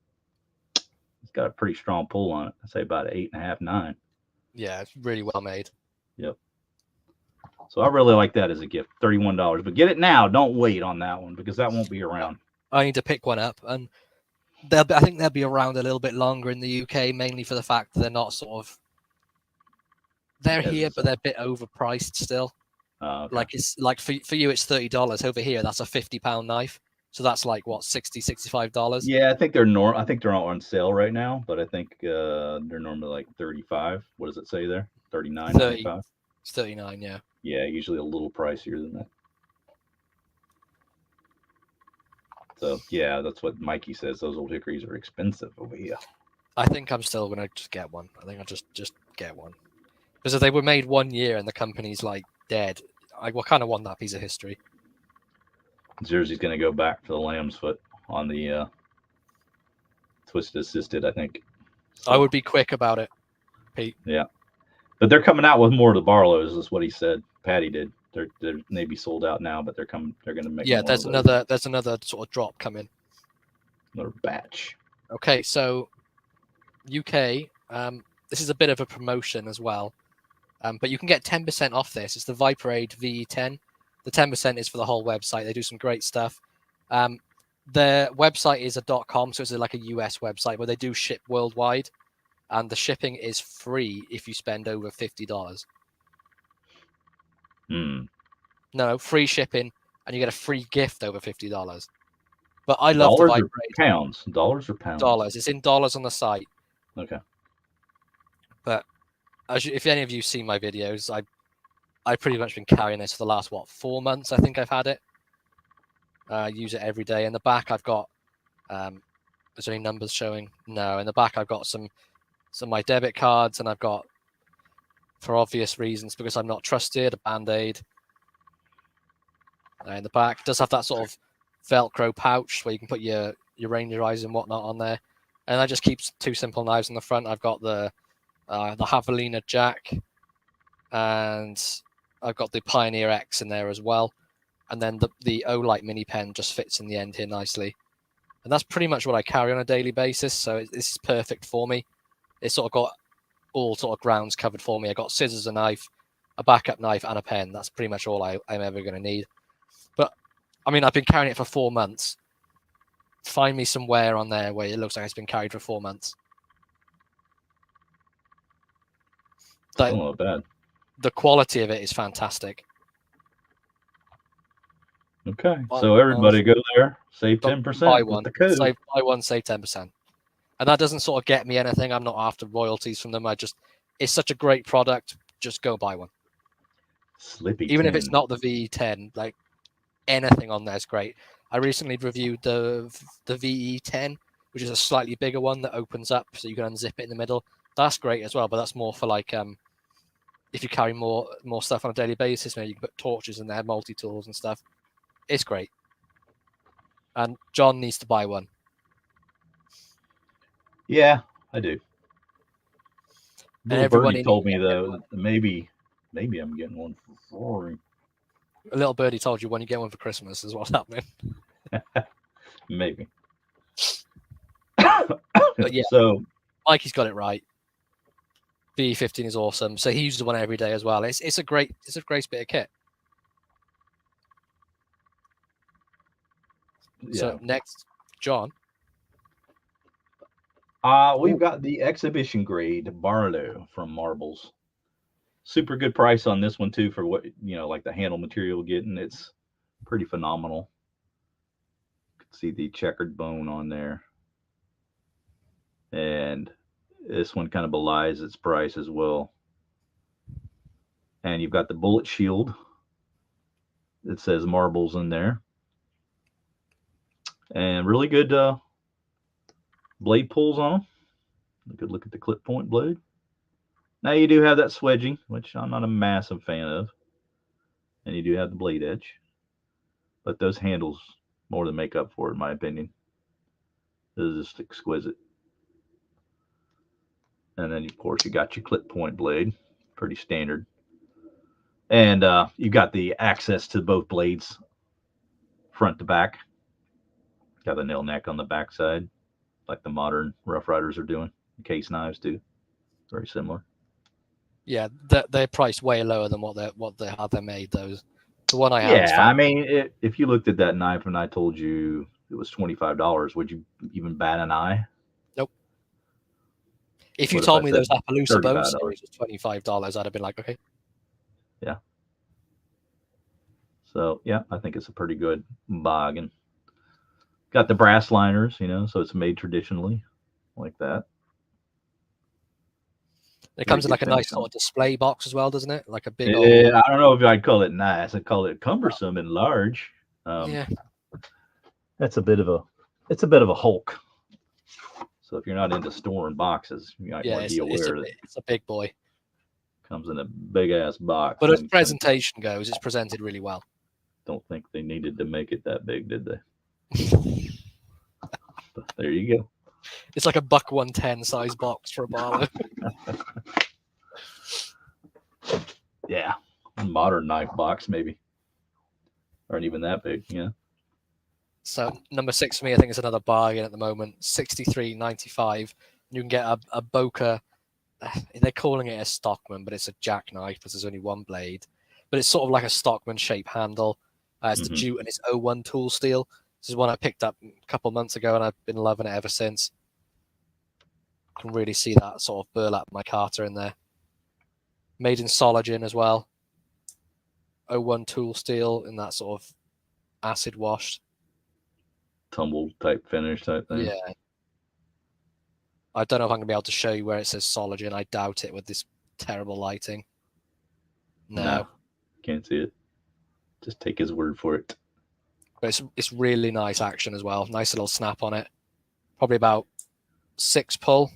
It's got a pretty strong pull on it. I say about 8.5, 9. Yeah, it's really well made. Yep. So I really like that as a gift. $31, but get it now. Don't wait on that one because that won't be around. I need to pick one up, and I think they'll be around a little bit longer in the UK, mainly for the fact that they're not sort of here, but they're a bit overpriced still. Okay. Like it's like for you, it's $30 over here. That's a £50 knife, so that's like what $60-65. Yeah, I think they're I think they're on sale right now, but I think they're normally like 35. What does it say there? 39.95. It's 39. Yeah. Yeah, usually a little pricier than that. So yeah, that's what Mikey says. Those old hickories are expensive over here. I think I'm still gonna just get one. I think I'll just get one because if they were made 1 year and the company's like dead, I kind of want that piece of history. Jersey's gonna go back for the lamb's foot on the twist assisted, I think. So, I would be quick about it, Pete. Yeah, but they're coming out with more of the Barlows, is what he said. Patty did. They're maybe sold out now, but they're coming. They're going to make. Yeah, there's another sort of drop coming. Another batch. Okay, so UK. This is a bit of a promotion as well, but you can get 10% off this. It's the Viperade V10. The 10% is for the whole website. They do some great stuff. Their website is a .com, so it's like a US website where they do ship worldwide, and the shipping is free if you spend over $50. No, free shipping, and you get a free gift over $50. But I love the Viperade. Pounds. Dollars or pounds? Dollars. It's in dollars on the site. Okay. But if any of you see my videos, I've pretty much been carrying this for the last 4 months. I think I've had it. I use it every day. In the back, I've got. Is there any numbers showing? No. In the back, I've got some of my debit cards, and I've got, for obvious reasons, because I'm not trusted, a Band-Aid. In the back, it does have that sort of Velcro pouch where you can put your Ranger eyes and whatnot on there. And I just keep 2 simple knives in the front. I've got the Javelina Jack, and I've got the Pioneer X in there as well. And then the OITE mini pen just fits in the end here nicely. And that's pretty much what I carry on a daily basis. So this is perfect for me. It's sort of got all sort of grounds covered for me. I got scissors, a knife, a backup knife, and a pen. That's pretty much all I'm ever going to need. But I mean, I've been carrying it for 4 months. Find me some wear on there where it looks like it's been carried for 4 months. Still not bad. The quality of it is fantastic. Okay, so everybody go there, save 10% with the code. Buy one, save 10%. And that doesn't sort of get me anything. I'm not after royalties from them. It's such a great product. Just go buy one. Slippy Even 10. if it's not the V10, like anything on there is great. I recently reviewed the VE10, which is a slightly bigger one that opens up so you can unzip it in the middle. That's great as well, but that's more for like if you carry more stuff on a daily basis. Maybe you can put torches in there, multi-tools and stuff. It's great. And John needs to buy one. Yeah, I do. And everybody told me though, maybe I'm getting one for free. A little birdie told you when you get one for Christmas is what's happening. Maybe. But yeah, so Mikey's got it right. V15 is awesome. So he uses one every day as well. It's a great bit of kit. Yeah. So next, John. We've got the exhibition grade Barlo from Marbles. Super good price on this one too for what like the handle material getting. It's pretty phenomenal. You can see the checkered bone on there, and this one kind of belies its price as well. And you've got the bullet shield. It says Marbles in there, and really good blade pulls on them. A good look at the clip point blade. Now you do have that swedging, which I'm not a massive fan of, and you do have the blade edge, but those handles more than make up for it, in my opinion. This is just exquisite. And then of course you got your clip point blade, pretty standard, and you got the access to both blades, front to back. Got the nail neck on the back side, like the modern Rough Riders are doing. Case knives do, very similar. Yeah, they're priced way lower than what they're made. Those, the one I have. Yeah, I mean, if you looked at that knife and I told you it was $25, would you even bat an eye? Nope. If you told me those Appaloosa bone series was $25, I'd have been like, okay. Yeah. So yeah, I think it's a pretty good bargain. Got the brass liners, so it's made traditionally, like that. It comes in like a nice sort of display box as well, doesn't it? Like a big old. I don't know if I'd call it nice. I'd call it cumbersome and large. Yeah. That's a bit of a hulk. So if you're not into storing boxes, you might want to be aware that it's a big boy. Comes in a big ass box. But as presentation goes, it's presented really well. Don't think they needed to make it that big, did they? But there you go. It's like a $110 size box for a Barlo. Yeah, modern knife box maybe, aren't even that big. Yeah. So number 6 for me, I think, is another bargain at the moment. $63.95. You can get a Boker. They're calling it a Stockman, but it's a jackknife because there's only one blade. But it's sort of like a Stockman shape handle. It's the jute and it's 01 tool steel. This is one I picked up a couple months ago, and I've been loving it ever since. I can really see that sort of burlap micarta in there. Made in Sologin as well. 01 tool steel in that sort of acid washed. Tumble type finish type thing. Yeah. I don't know if I'm going to be able to show you where it says Sologin. I doubt it with this terrible lighting. No. Can't see it. Just take his word for it. But it's really nice action as well. Nice little snap on it. Probably about 6 pull.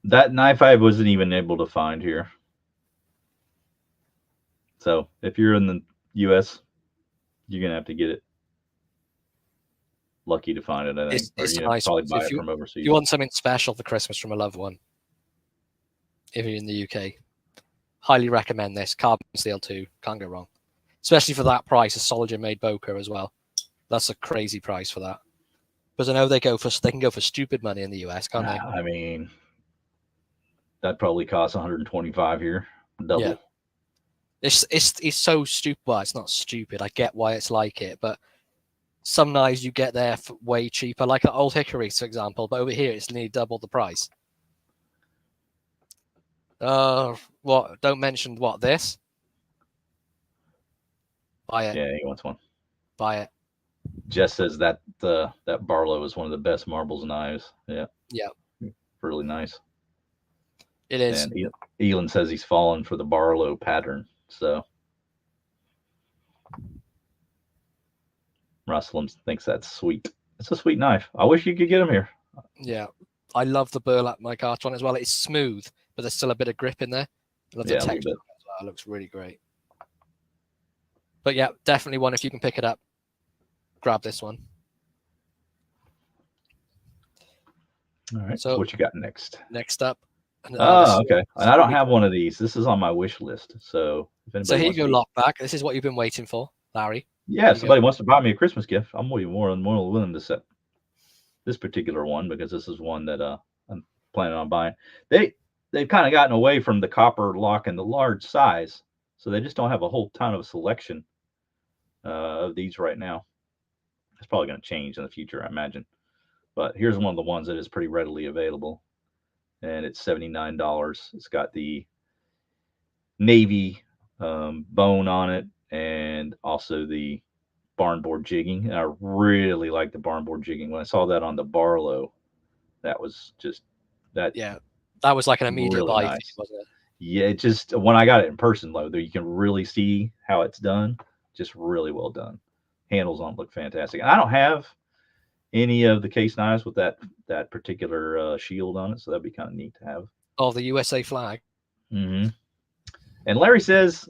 That knife I wasn't even able to find here. So if you're in the US, you're going to have to get it. Lucky to find it, I think. It's nice. Probably buy it from overseas. If you want something special for Christmas from a loved one, if you're in the UK, highly recommend this. Carbon steel too. Can't go wrong. Especially for that price, a Sologin made Boker as well. That's a crazy price for that. Because I know they can go for stupid money in the US, can't they? I mean, that probably costs 125 here. Double. Yeah. It's so stupid. Well, it's not stupid. I get why it's like it, but some knives you get there for way cheaper, like an old Hickory, for example. But over here, it's nearly double the price. What? Don't mention what this. Buy it. Yeah, he wants one. Buy it. Jess says that that Barlow is one of the best Marbles knives. Yeah. Yeah. Really nice. It is. And Elon says he's fallen for the Barlow pattern. So Ruslam thinks that's sweet. It's a sweet knife. I wish you could get them here. Yeah. I love the burlap micarta one as well. It's smooth, but there's still a bit of grip in there. I love the texture as well. It looks really great. But yeah, definitely one. If you can pick it up, grab this one. All right. So what you got next? Next up. Okay. And I don't have one of these. This is on my wish list. So here you go, Lockback. This is what you've been waiting for, Larry. Yeah, if somebody wants to buy me a Christmas gift, I'm more than willing to set this particular one because this is one that I'm planning on buying. They've kind of gotten away from the copper lock and the large size, so they just don't have a whole ton of selection of these right now. It's probably going to change in the future, I imagine. But here's one of the ones that is pretty readily available, and it's $79. It's got the navy bone on it, and also the barn board jigging. And I really like the barn board jigging. When I saw that on the Barlo, that was just that. Yeah, that was like an immediate really buy for you, nice. wasn't it? Yeah, it just when I got it in person, though, you can really see how it's done. Just really well done. Handles on it look fantastic. And I don't have any of the case knives with that particular shield on it, so that'd be kind of neat to have. Oh, the USA flag. Mm-hmm. And Larry says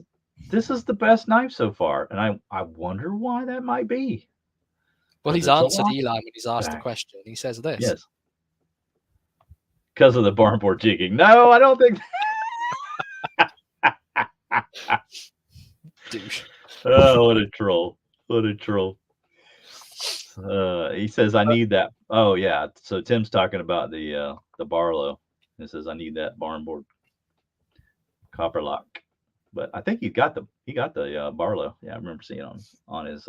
this is the best knife so far, and I wonder why that might be. Well, he's answered Eli when he's asked the question. He says this. Yes. Because of the barn board jigging. No, I don't think. Douche. Oh, what a troll. What a troll. He says, I need that. Oh, yeah. So Tim's talking about the Barlow. He says, I need that barn board copper lock. But I think he got the Barlow. Yeah, I remember seeing it on his.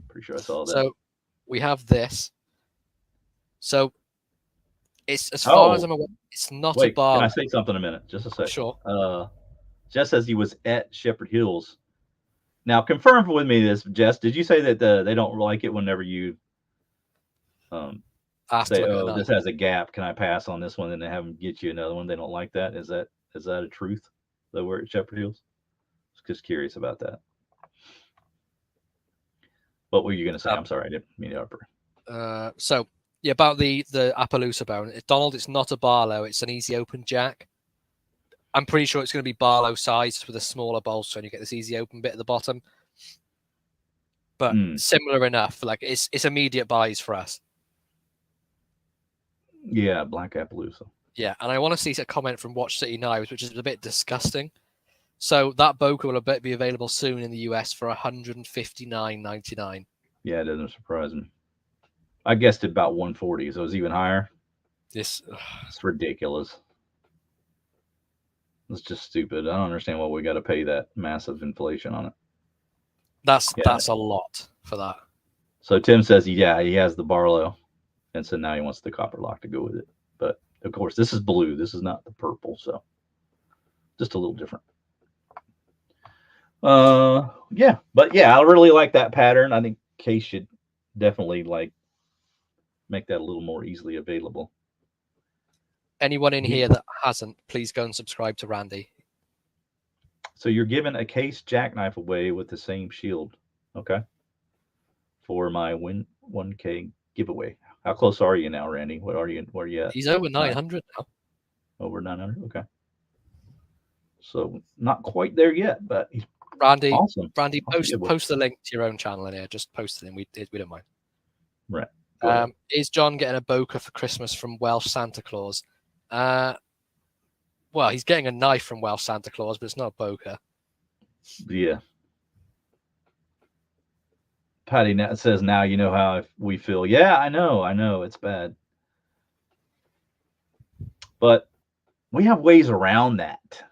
Pretty sure I saw that. So we have this. So it's as far as I'm aware, it's not a bar. Can I say something a minute? Just a second. Sure. Jess says he was at Shepherd Hills. Now, confirm with me this, Jess. Did you say that they don't like it whenever you say, "Oh, this has a gap. Can I pass on this one?" And they have them get you another one? They don't like that. Is that a truth? That we're at Shepherd Hills? Just curious about that. What were you going to say? I'm sorry, I didn't mean to interrupt. So yeah, about the Appaloosa bone. Donald, it's not a Barlow. It's an easy open jack. I'm pretty sure it's going to be Barlow size with a smaller bolster, and you get this easy open bit at the bottom. But similar enough. Like it's immediate buys for us. Yeah, Black Appaloosa. Yeah, and I want to see a comment from Watch City Knives, which is a bit disgusting. So that Boker will be available soon in the US for $159.99. Yeah, it doesn't surprise me. I guessed it about 140, so it's even higher. It's ridiculous. It's just stupid. I don't understand why we got to pay that massive inflation on it. That's a lot for that. So Tim says he has the Barlow, and so now he wants the copper lock to go with it. But of course, this is blue. This is not the purple, so just a little different. Yeah, but yeah, I really like that pattern. I think Case should definitely make that a little more easily available. Anyone in here that hasn't, please go and subscribe to Randy. So you're giving a Case jackknife away with the same shield, okay? For my 1K giveaway. How close are you now, Randy? Where are you at? He's over 900 now. Over 900, okay. So not quite there yet, but he's Randy. Awesome. Randy, post the link to your own channel in here. Just post it in. We don't mind. Right. Is John getting a Boker for Christmas from Welsh Santa Claus? Well, he's getting a knife from Welsh Santa Claus, but it's not a Boker. Yeah. Patty says, now you know how we feel. Yeah, I know. It's bad. But we have ways around that,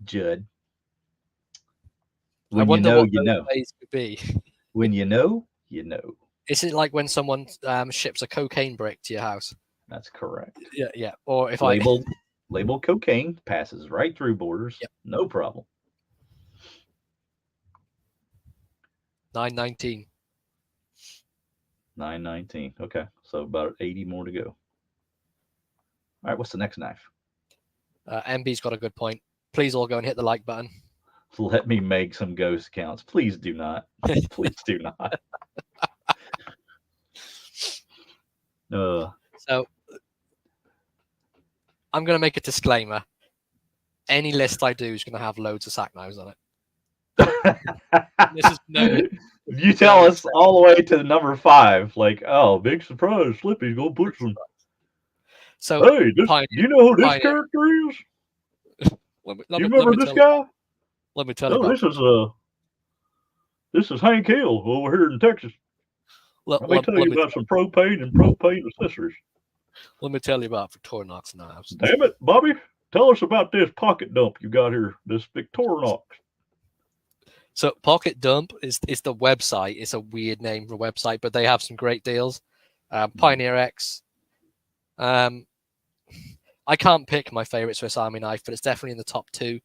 Judd. When I wonder what those ways could be. When you know, you know. Is it like when someone ships a cocaine brick to your house? That's correct. Yeah. Or if labeled cocaine passes right through borders. Yep. No problem. 919. 919. Okay. So about 80 more to go. All right. What's the next knife? MB's got a good point. Please all go and hit the like button. Let me make some ghost accounts. Please do not. Please do not. So I'm going to make a disclaimer. Any list I do is going to have loads of sack knives on it. This is you tell us all the way to number 5, like, oh, big surprise, Slippy's going to put some. So, hey, you know who this character is? You remember this guy? Let me tell you. This is Hank Hill over here in Texas. Let me tell you about some propane and propane accessories. Let me tell you about Victorinox knives. Damn it, Bobby. Tell us about this pocket dump you got here, this Victorinox. So Pocket Dump is the website. It's a weird name for a website, but they have some great deals. Pioneer X. I can't pick my favorite Swiss Army knife, but it's definitely in the top 2.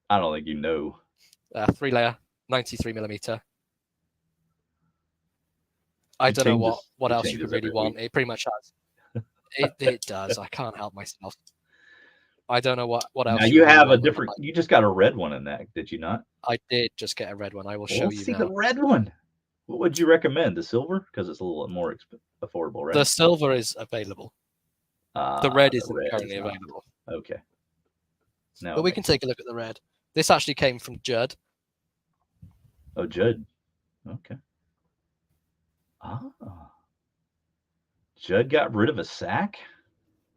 I don't think you know. 3-layer, 93mm. I don't know what else you could really want. It pretty much has. It does. I can't help myself. I don't know what else. Now you have a different. You just got a red one in that, did you not? I did just get a red one. I will show you see now. The red one. What would you recommend? The silver, because it's a little more affordable, right? The silver is available. The red isn't currently available. Okay. No, but we can take a look at the red. This actually came from Judd. Oh, Judd. Okay. Judd got rid of a sack?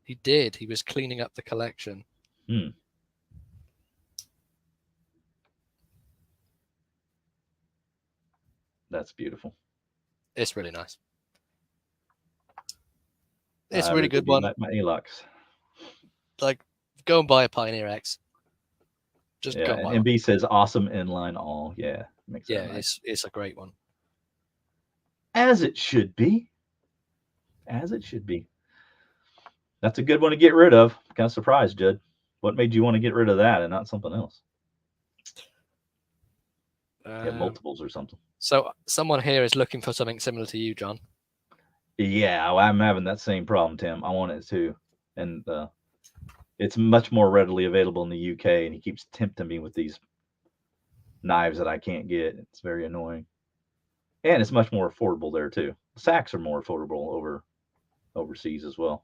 He did. He was cleaning up the collection. That's beautiful. It's really nice. It's a really good one. My Alux. Like, go and buy a Pioneer X. Just go and buy MB says awesome inline all. Yeah. Makes nice. It's a great one. As it should be. As it should be. That's a good one to get rid of. Kind of surprised, Judd. What made you want to get rid of that and not something else? Multiples or something. So someone here is looking for something similar to you, John. Yeah, I'm having that same problem, Tim. I want it too. And it's much more readily available in the UK, and he keeps tempting me with these knives that I can't get. It's very annoying. And it's much more affordable there too. Sacks are more affordable overseas as well.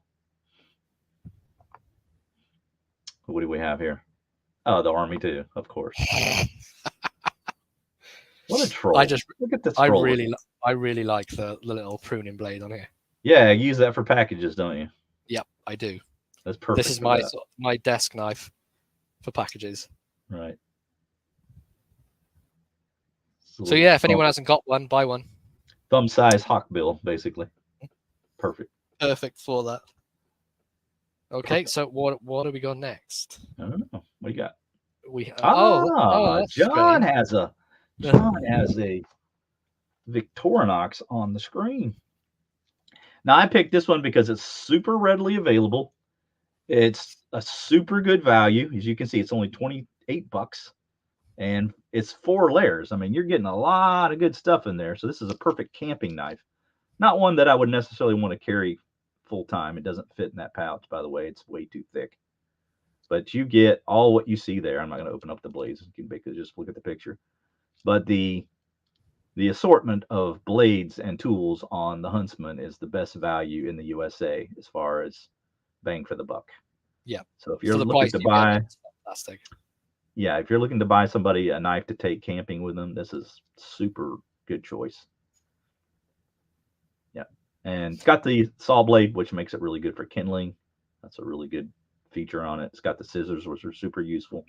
What do we have here? Oh, the Army too, of course. What a troll! Look at this troll. I really like the little pruning blade on here. Yeah, you use that for packages, don't you? Yep, I do. That's perfect. This is my desk knife for packages. Right. So yeah, if anyone hasn't got one, buy one. Thumb size hawkbill, basically. Perfect. Perfect for that. Okay, so what do we got next? I don't know. What do you got? John has a Victorinox on the screen. Now I picked this one because it's super readily available. It's a super good value. As you can see, it's only $28, and it's 4 layers. I mean, you're getting a lot of good stuff in there. So this is a perfect camping knife. Not one that I would necessarily want to carry full time. It doesn't fit in that pouch, by the way. It's way too thick. But you get all what you see there. I'm not going to open up the blades. You can basically just look at the picture. But the assortment of blades and tools on the Huntsman is the best value in the USA as far as bang for the buck. Yeah. So if you're looking to buy, fantastic. Yeah, if you're looking to buy somebody a knife to take camping with them, this is super good choice. Yeah, and it's got the saw blade, which makes it really good for kindling. That's a really good feature on it. It's got the scissors, which are super useful.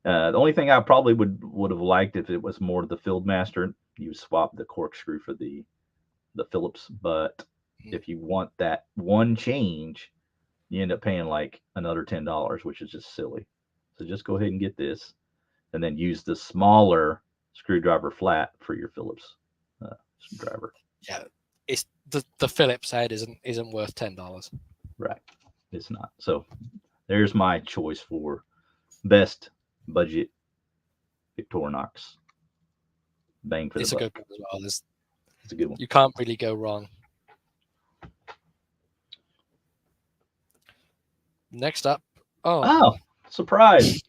The only thing I probably would have liked if it was more the Fieldmaster, you swap the corkscrew for the Phillips. But if you want that one change, you end up paying like another $10, which is just silly. So just go ahead and get this, and then use the smaller screwdriver flat for your Phillips screwdriver. Yeah, it's the Phillips head isn't worth $10. Right, it's not. So there's my choice for best budget Victorinox. Bang for the buck. It's a good one as well. It's a good one. You can't really go wrong. Next up. Oh, surprise.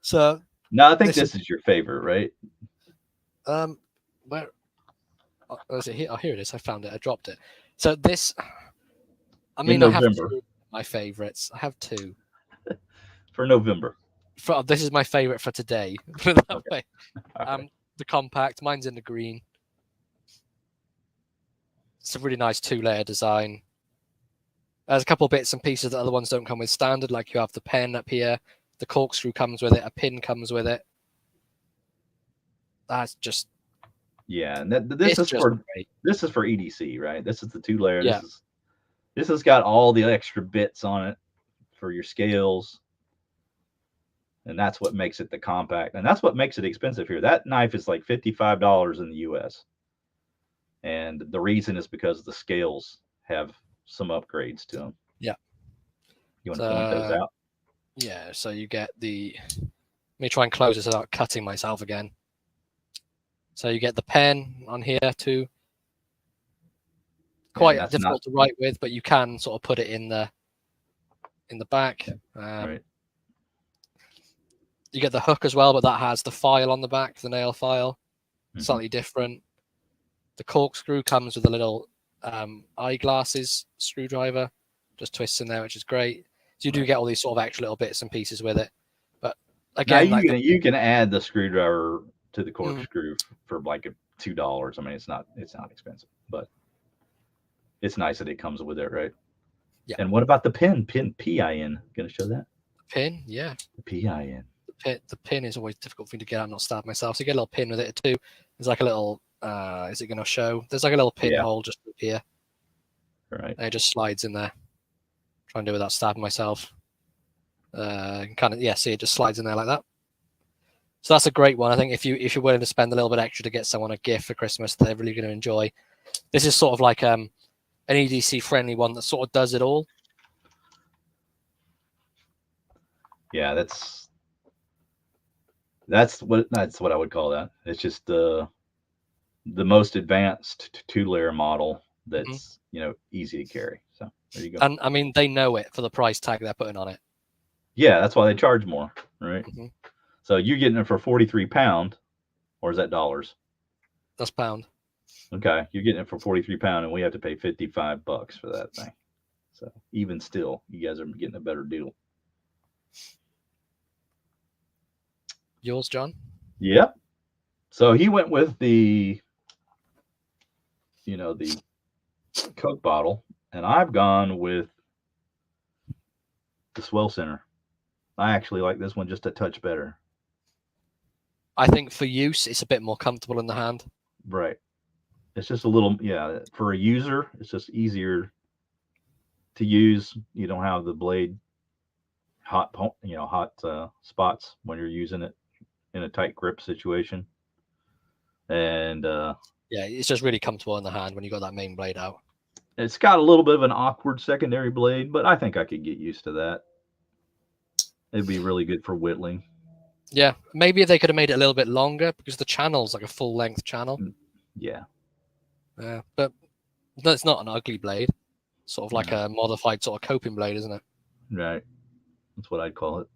So no, I think this is your favorite, right? Where is it here? Oh, here it is. I found it. I dropped it. So this, I mean, I have two of my favorites. I have 2 for November. This is my favorite for today. Put it that way. Okay. The compact. Mine's in the green. It's a really nice 2-layer design. There's a couple of bits and pieces that other ones don't come with standard, like you have the pen up here, the corkscrew comes with it, a pin comes with it. That's just and this is for EDC, right? This is the 2-layer. Yeah. This has got all the extra bits on it for your scales. And that's what makes it the compact. And that's what makes it expensive here. That knife is like $55 in the US. And the reason is because the scales have some upgrades to them. Yeah. You want to point those out? Yeah, so you get the... Let me try and close this without cutting myself again. So you get the pen on here too. Quite difficult to write with, but you can sort of put it in the back. Right. You get the hook as well, but that has the file on the back, the nail file, slightly different. The corkscrew comes with a little eyeglasses screwdriver, just twists in there, which is great. So you do get all these sort of extra little bits and pieces with it. But again, now you can add the screwdriver to the corkscrew for like $2. I mean, it's not expensive, but it's nice that it comes with it, right? Yeah. And what about the pin? Pin. Gonna show that? Pin, yeah. The pin. The pin is always difficult for me to get out and not stab myself. So you get a little pin with it too. There's like a little, is it going to show? There's like a little pinhole just up here. Right. And it just slides in there. Try and do it without stabbing myself. Kind of, yeah, see, it just slides in there like that. So that's a great one. I think if you're willing to spend a little bit extra to get someone a gift for Christmas that they're really going to enjoy, this is sort of like an EDC friendly one that sort of does it all. Yeah, that's what I would call that. It's just the most advanced 2-layer model that's easy to carry. So there you go. And I mean, they know it for the price tag they're putting on it. Yeah, that's why they charge more, right? So you're getting it for 43 pound, or is that dollars? That's pound. Okay, you're getting it for 43 pound, and we have to pay $55 for that thing. So even still, you guys are getting a better deal. Yours, John? Yep. So he went with the Coke bottle, and I've gone with the Swell Center. I actually like this one just a touch better. I think for use, it's a bit more comfortable in the hand. Right. It's just a little, for a user, it's just easier to use. You don't have the blade hot spots when you're using it in a tight grip situation. And yeah, it's just really comfortable in the hand when you got that main blade out. It's got a little bit of an awkward secondary blade, but I think I could get used to that. It'd be really good for whittling. Yeah, maybe they could have made it a little bit longer because the channel's like a full length channel. Yeah. But it's not an ugly blade. Sort of like a modified sort of coping blade, isn't it? Right. That's what I'd call it.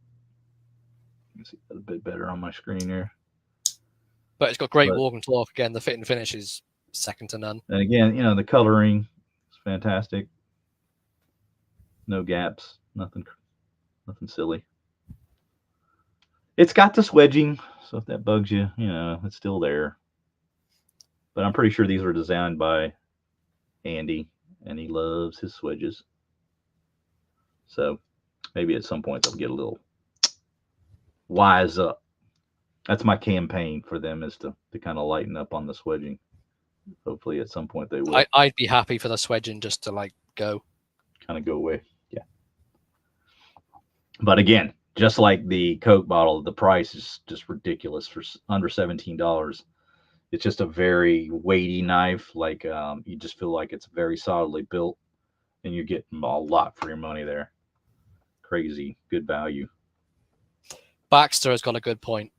You can see that a bit better on my screen here. But it's got great walk and talk. Again, the fit and finish is second to none. And again, the coloring is fantastic. No gaps. Nothing silly. It's got the swedging, so if that bugs you, it's still there. But I'm pretty sure these were designed by Andy, and he loves his swedges. So maybe at some point they'll get a little wise up. That's my campaign for them, is to kind of lighten up on the swedging. Hopefully at some point they will. I'd be happy for the swedging just to go. Kind of go away. Yeah. But again, just like the Coke bottle, the price is just ridiculous for under $17. It's just a very weighty knife. You just feel like it's very solidly built, and you're getting a lot for your money there. Crazy good value. Baxter has got a good point.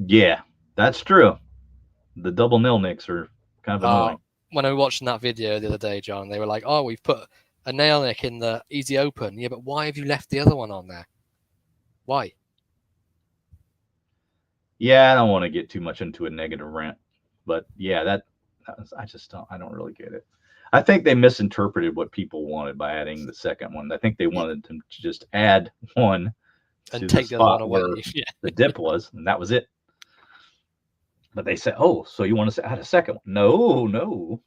Yeah, that's true. The double nail nicks are kind of annoying. When I was watching that video the other day, John, they were like, "Oh, we've put a nail nick in the easy open." Yeah, but why have you left the other one on there? Why? Yeah, I don't want to get too much into a negative rant, but yeah, I don't really get it. I think they misinterpreted what people wanted by adding the second one. I think they wanted them to just add one and take the other one away. The dip was, and that was it. But they said, "Oh, so you want us to add a second one?" No. No.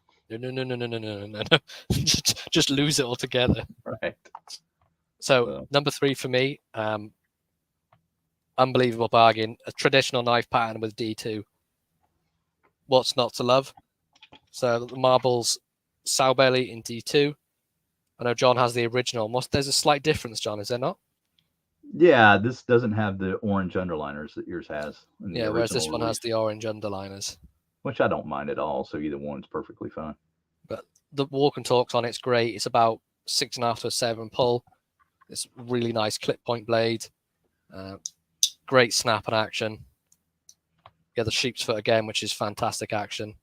Just lose it altogether. Right. So number 3 for me, unbelievable bargain. A traditional knife pattern with D2. What's not to love? So the Marbles sow belly in D2. I know John has the original. There's a slight difference, John, is there not? Yeah, this doesn't have the orange underliners that yours has in the Yeah, whereas original this one release, has the orange underliners. which I don't mind at all. So either one's perfectly fine. But the walk and talks on it's great. It's about 6.5 to a 7 pull. It's really nice clip point blade. Great snap and action. Yeah, the sheep's foot again, which is fantastic action.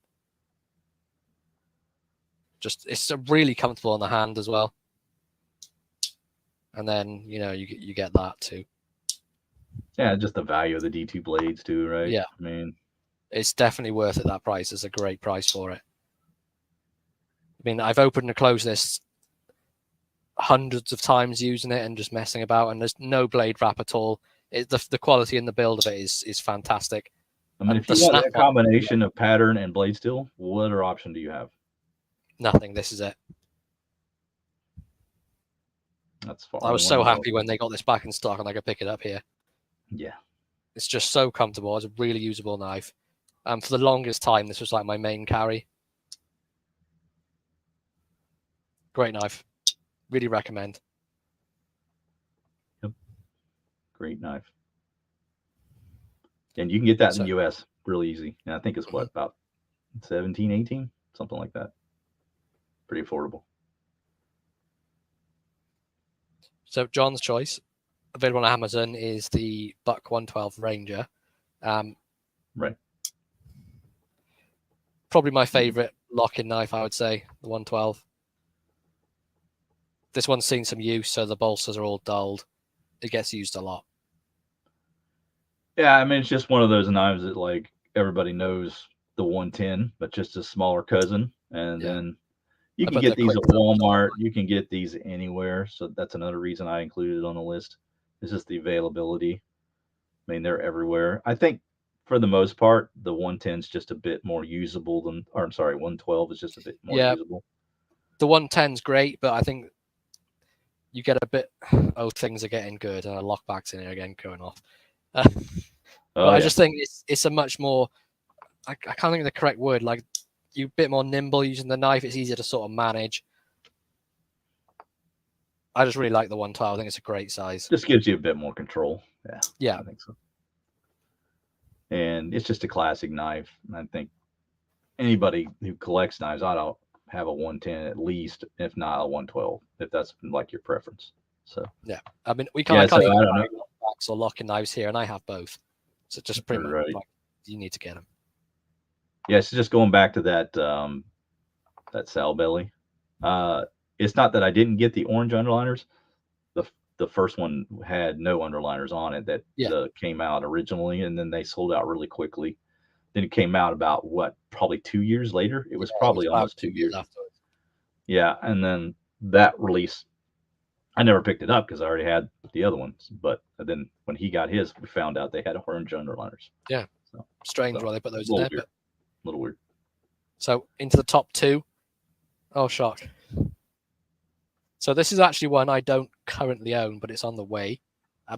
Just it's really comfortable on the hand as well. And then you get that too. Yeah, just the value of the D2 blades too, right? Yeah, I mean, it's definitely worth it. That price is a great price for it. I mean, I've opened and closed this hundreds of times using it and just messing about, and there's no blade wrap at all. The quality and the build of it is fantastic. I mean, if you want a combination of pattern and blade steel, what other option do you have? Nothing. This is it. That's far. I was so happy when they got this back in stock and I could pick it up here. Yeah. It's just so comfortable. It's a really usable knife. For the longest time, this was like my main carry. Great knife. Really recommend. Yep. Great knife. And you can get that in the US really easy. And I think it's what, about 17, 18? Something like that. Pretty affordable. So John's choice, available on Amazon, is the Buck 112 Ranger. Right. Probably my favorite lock-in knife, I would say, the 112. This one's seen some use, so the bolsters are all dulled. It gets used a lot. Yeah, I mean, it's just one of those knives that, like, everybody knows the 110, but just a smaller cousin. And then you can get these at Walmart. You can get these anywhere. So that's another reason I included it on the list. It's just the availability. I mean, they're everywhere. I think for the most part, the 110 is just a bit more usable than, or I'm sorry, 112 is just a bit more usable. The 110 is great, but I think you get a bit, things are getting good. Lockback's in here again, going off. I just think it's a much more, I can't think of the correct word, like you're a bit more nimble using the knife. It's easier to sort of manage. I just really like the 112. I think it's a great size. Just gives you a bit more control. Yeah. I think so. And it's just a classic knife. I think anybody who collects knives ought to have a 110 at least, if not a 112, if that's like your preference. So yeah, I mean, I can't even buy lockbacks or locking knives here, and I have both. So just pretty much like, you need to get them. Yeah, so just going back to that that saddle belly. It's not that I didn't get the orange underliners. The first one had no underliners on it that came out originally, and then they sold out really quickly. Then it came out about probably 2 years later. It was probably almost 2 years afterwards. Yeah, and then that release, I never picked it up because I already had the other ones. But then when he got his, we found out they had orange underliners. Yeah, strange why they put those in there. But a little weird. So into the top two. Oh, shock. So this is actually one I don't currently own, but it's on the way.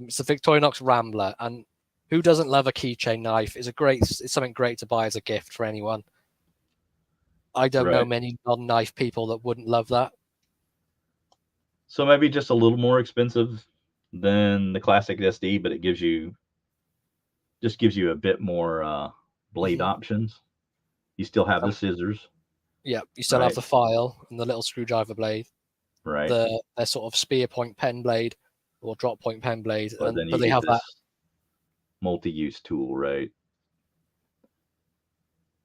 It's the Victorinox Rambler, and who doesn't love a keychain knife? It's something great to buy as a gift for anyone. I don't know many non-knife people that wouldn't love that. So maybe just a little more expensive than the classic SD, but it gives you a bit more blade options. You still have the scissors. Yeah, you still have the file and the little screwdriver blade. Right. Their sort of spear point pen blade or drop point pen blade. But they have that multi-use tool, right?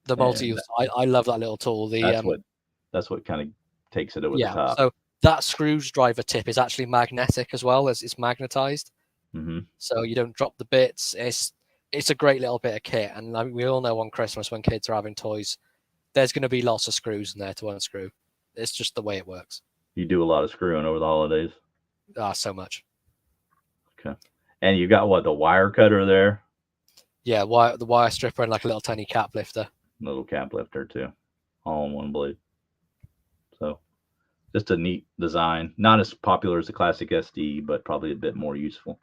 The multi-use. I love that little tool. That's what kind of takes it over the top. So that screwdriver tip is actually magnetic as well, as it's magnetized. Mm-hmm. So you don't drop the bits. It's a great little bit of kit, and we all know on Christmas when kids are having toys, there's going to be lots of screws in there to unscrew. It's just the way it works. You do a lot of screwing over the holidays. So much. Okay. And you got the wire cutter there? Yeah, the wire stripper and like a little tiny cap lifter. Little cap lifter too, all on one blade. So just a neat design. Not as popular as the classic SD, but probably a bit more useful.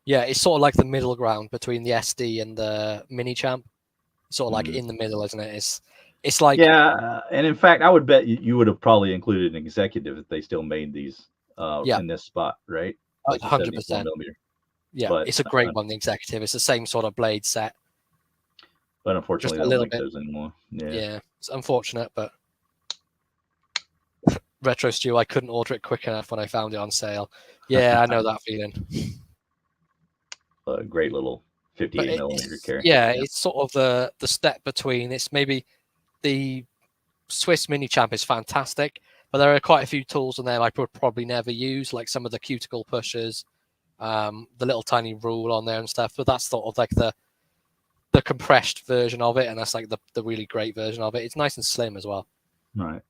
Yeah, it's sort of like the middle ground between the SD and the Mini Champ. Sort of like in the middle, isn't it? It's like and in fact, I would bet you would have probably included an executive if they still made these yeah, in this spot, right? Like the 74 100%. millimeter. Yeah, But it's a great one. The executive. It's the same sort of blade set. But unfortunately, Just they a don't little make bit. those anymore. Yeah. Yeah, it's unfortunate, but Retro Stew, I couldn't order it quick enough when I found it on sale. Yeah, I know that feeling. A great little 58 millimeter carry. Yeah, it's sort of the step between. It's maybe the Swiss Mini Champ is fantastic, but there are quite a few tools in there I would probably never use, like some of the cuticle pushers, the little tiny rule on there and stuff. But that's sort of like the compressed version of it, and that's like the really great version of it. It's nice and slim as well. Right.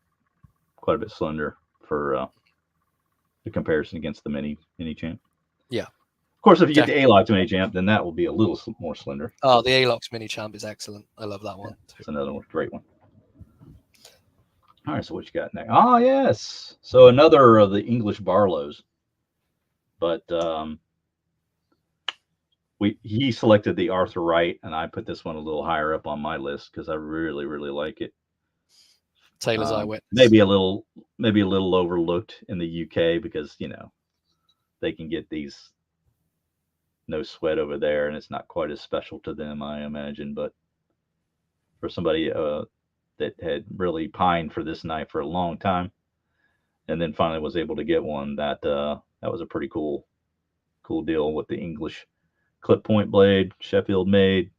Quite a bit slender for the comparison against the mini champ. Yeah. Of course, if you get the A-Lox mini champ, then that will be a little more slender. Oh, the A-Lox mini champ is excellent. I love that one. Yeah, it's another one, great one. All right, so what you got next? Ah, yes. So another of the English Barlows, but he selected the Arthur Wright, and I put this one a little higher up on my list because I really, really like it. Taylor's Eyewitness. Maybe a little overlooked in the UK because they can get these no sweat over there, and it's not quite as special to them, I imagine. But for somebody that had really pined for this knife for a long time, and then finally was able to get one, that was a pretty cool deal with the English clip point blade, Sheffield made,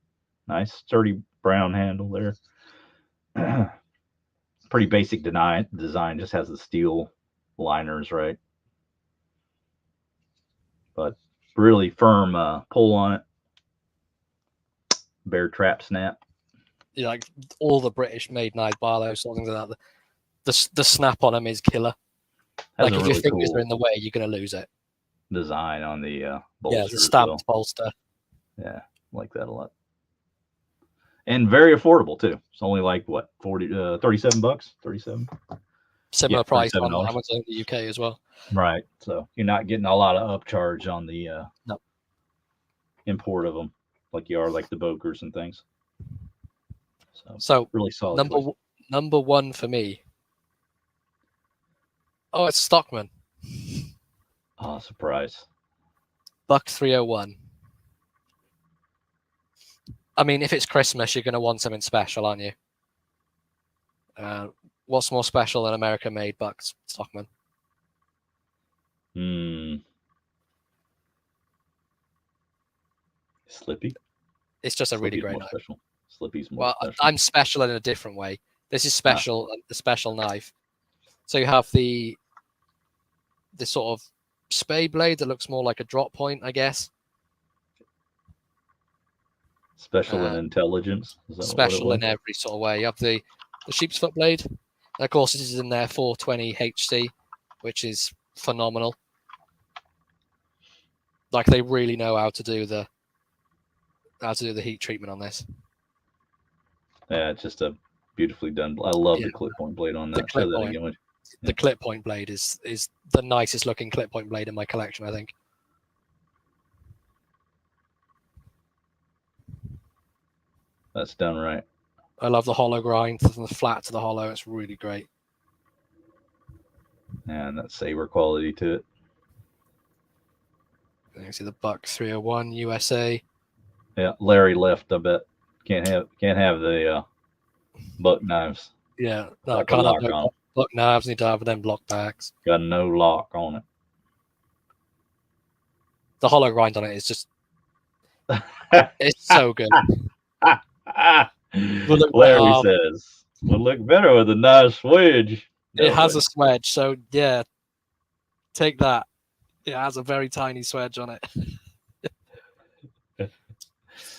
nice sturdy brown handle there. Pretty basic design, just has the steel liners, right? But really firm pull on it. Bear trap snap. Yeah, like all the British made knife Barlow, sort of things like that. The snap on them is killer. Like if your fingers are in the way, you're going to lose it. Design on the bolster. Yeah, the stamped bolster. Yeah, like that a lot. And very affordable too. It's only like what, 37 bucks, 37. Similar price on Amazon in the UK as well. Right. So you're not getting a lot of upcharge on the import of them like you are like the Bokers and things. So really solid. Number one for me. Oh, it's Stockman. Oh, surprise. Buck 301. I mean, if it's Christmas, you're going to want something special, aren't you? What's more special than American-made Buck Stockman? Slippy. It's just a really great knife. Special. Slippy's more special. I'm special in a different way. This is special, the special knife. So you have this sort of spade blade that looks more like a drop point, I guess. Special in intelligence. Special in every sort of way. You have the sheep's foot blade. And of course, this is in their 420 HC, which is phenomenal. Like they really know how to do the heat treatment on this. Yeah, it's just a beautifully done. I love the clip point blade on that. The clip point blade is the nicest looking clip point blade in my collection, I think. That's done right. I love the hollow grind from the flat to the hollow. It's really great. And that saber quality to it. You see the Buck 301 USA. Yeah, Larry left. I bet can't have the buck knives. Yeah, no, can't have no buck knives. Need to have them block backs. Got no lock on it. The hollow grind on it is just it's so good. Larry says would look better with a nice wedge. It has a swedge, so yeah, take that. It has a very tiny swedge on it.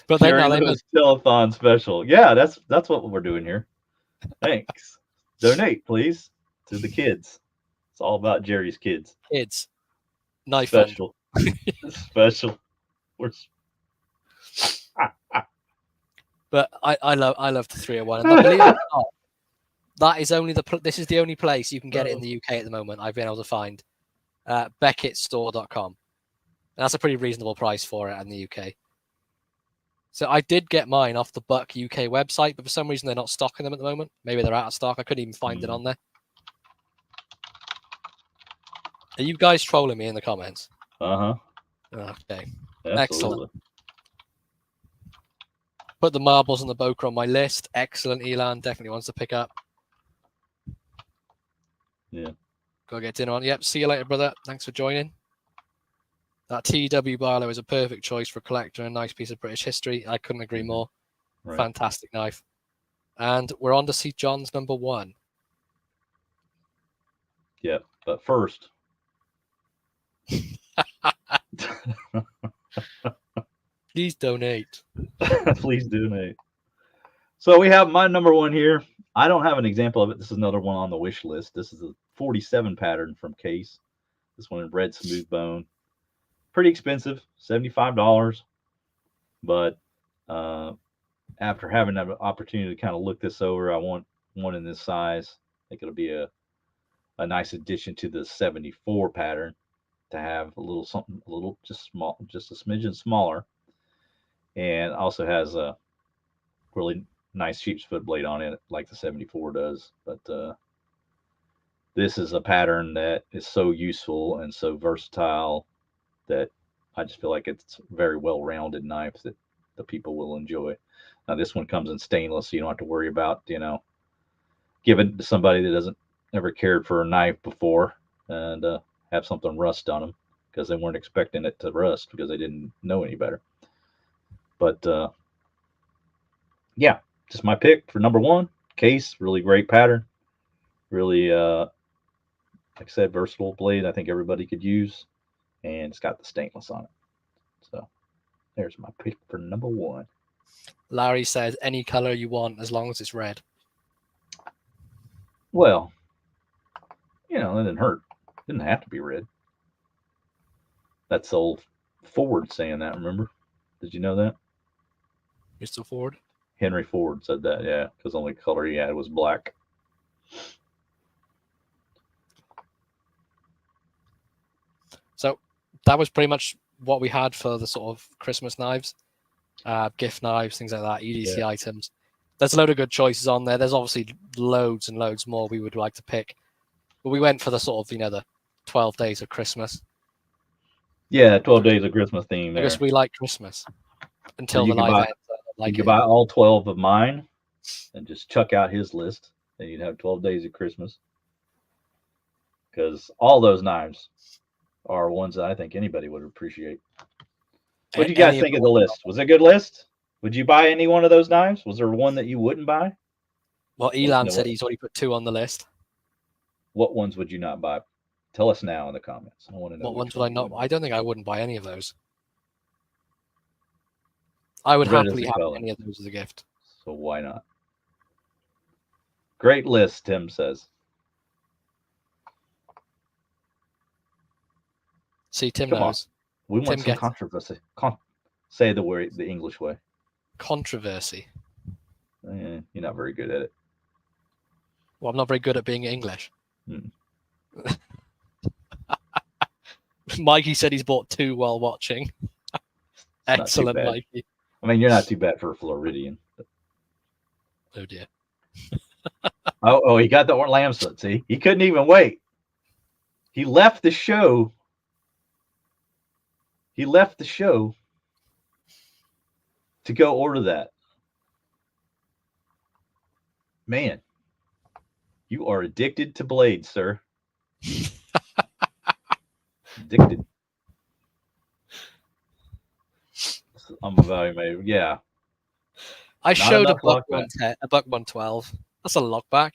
But then now they telethon special. Yeah, that's what we're doing here. Thanks. Donate, please, to the kids. It's all about Jerry's kids. Kids. Knife special. Special. But I love the 301. And believe it or not, that is this is the only place you can get it in the UK at the moment. I've been able to find BeckettStore.com. And that's a pretty reasonable price for it in the UK. So I did get mine off the Buck UK website, but for some reason they're not stocking them at the moment. Maybe they're out of stock. I couldn't even find it on there. Are you guys trolling me in the comments? Uh-huh. Okay. Absolutely. Excellent. Put the marbles and the Boker on my list. Excellent, Elan. Definitely wants to pick up. Yeah. Go get dinner on. Yep. See you later, brother. Thanks for joining. That TW Barlo is a perfect choice for a collector and a nice piece of British history. I couldn't agree more. Right. Fantastic knife. And we're on to see John's number 1. Yeah, but first. Please donate. Please donate. So we have my number 1 here. I don't have an example of it. This is another one on the wish list. This is a 47 pattern from Case. This one in red smooth bone. Pretty expensive, $75. But after having an opportunity to kind of look this over, I want one in this size. I think it'll be a nice addition to the 74 pattern to have a little something, a little just small, just a smidgen smaller. And also has a really nice sheep's foot blade on it, like the 74 does. But this is a pattern that is so useful and so versatile that I just feel like it's a very well-rounded knife that the people will enjoy. Now this one comes in stainless, so you don't have to worry about, giving it to somebody that doesn't ever cared for a knife before and have something rust on them because they weren't expecting it to rust because they didn't know any better. But yeah, just my pick for number 1. Case, really great pattern. Really, like I said, versatile blade I think everybody could use. And it's got the stainless on it. So there's my pick for number 1. Larry says any color you want as long as it's red. Well, that didn't hurt. It didn't have to be red. That's old Ford saying that, remember? Did you know that? Mr. Ford? Henry Ford said that, yeah, because the only color he had was black. So that was pretty much what we had for the sort of Christmas knives, gift knives, things like that, EDC items. There's a load of good choices on there. There's obviously loads and loads more we would like to pick. But we went for the sort of, the 12 days of Christmas. Yeah, 12 days of Christmas theme there. Because we like Christmas until the live ends. You could buy all 12 of mine and just chuck out his list. Then you'd have 12 days of Christmas. Because all those knives are ones that I think anybody would appreciate. What do you guys think of the list? Was it a good list? Would you buy any one of those knives? Was there one that you wouldn't buy? Well, Elan said he's already put 2 on the list. What ones would you not buy? Tell us now in the comments. I want to know. What ones would I not? I don't think I wouldn't buy any of those. I would happily have any of those as a gift. So why not? Great list, Tim says. See, Tim knows. We want some controversy. Say the word the English way. Controversy. You're not very good at it. Well, I'm not very good at being English. Mikey said he's bought 2 while watching. Excellent, Mikey. I mean, you're not too bad for a Floridian. But... Oh, dear. Oh, he got the lamb slit. See, he couldn't even wait. He left the show. To go order that. Man, you are addicted to blades, sir. Addicted. I'm evaluating. Yeah. I showed a buck 110, a buck 112. That's a lockback.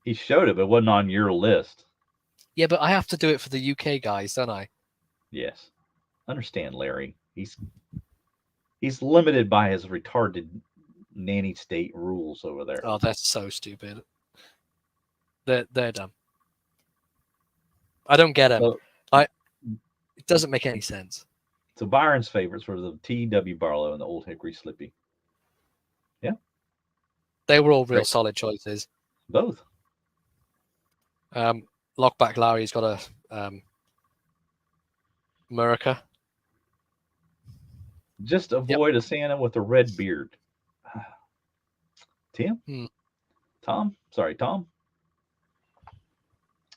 He showed it, but it wasn't on your list. Yeah, but I have to do it for the UK guys, don't I? Yes. Understand, Larry. He's limited by his retarded nanny state rules over there. Oh, that's so stupid. They're dumb. I don't get it. It doesn't make any sense. So Byron's favorites were the TW Barlo and the Old Hickory Slippy. Yeah. They were all real solid choices. Both. Lockback Larry's got a Murica. Just avoid a Santa with a red beard. Tim? Tom? Sorry, Tom?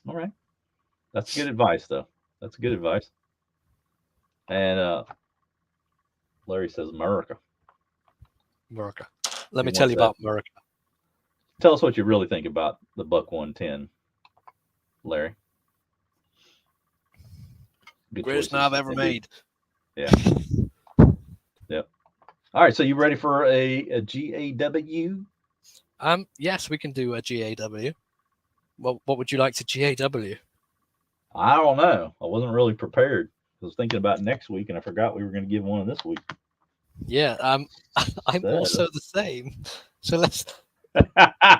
All right. That's good advice, though. That's good advice. And Larry says America. America. Let me tell you about America. Tell us what you really think about the Buck 110, Larry. Good greatest knife ever made. Yeah. Yep. All right. So you ready for a GAW? Yes, we can do a GAW. What would you like to GAW? I don't know. I wasn't really prepared. I was thinking about next week, and I forgot we were going to give one this week. Yeah. I'm also the same. So let's.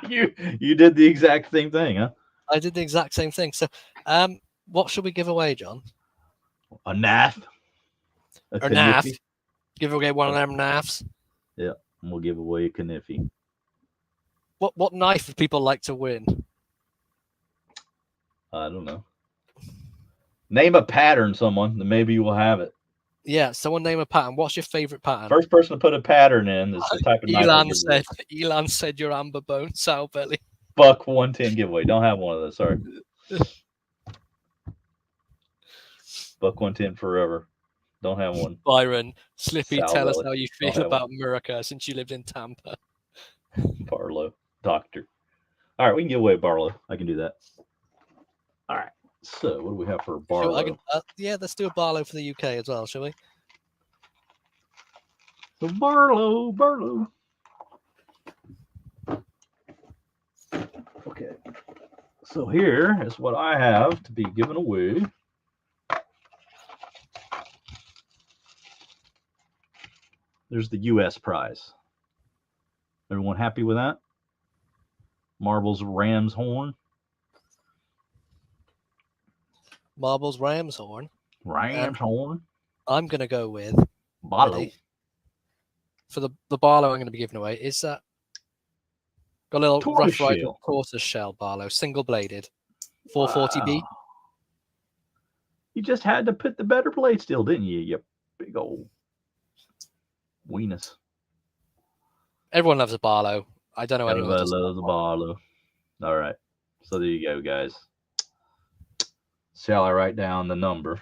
You did the exact same thing, huh? I did the exact same thing. So, what should we give away, John? A knife. A knife. Give away one of them knives. Yeah, and we'll give away a kniffy. What knife would people like to win? I don't know. Name a pattern, someone, then maybe you will have it. Yeah, someone name a pattern. What's your favorite pattern? First person to put a pattern in is the type of knife. Elon said your amber bone sow belly. Buck 110 giveaway. Don't have one of those. Sorry. Buck 110 forever. Don't have one. Byron, Slippy, tell us how you feel about America since you lived in Tampa. Barlo, doctor. All right, we can give away Barlo. I can do that. All right. So, what do we have for Barlo? Yeah, let's do a Barlo for the UK as well, shall we? So Barlo. Okay. So here is what I have to be given away. There's the U.S. prize. Everyone happy with that? Marbles Ram's horn. Marbles Ram's horn. Ram's horn. I'm going to go with Barlo. For the Barlo I'm going to be giving away is that got a little Rough Rider tortoise shell Barlo, single bladed, 440B. Wow. You just had to put the better blade steel, didn't you? You big old weenus. Everyone loves a Barlo. I don't know anyone loves a Barlo. All right. So there you go, guys. Shall I write down the number?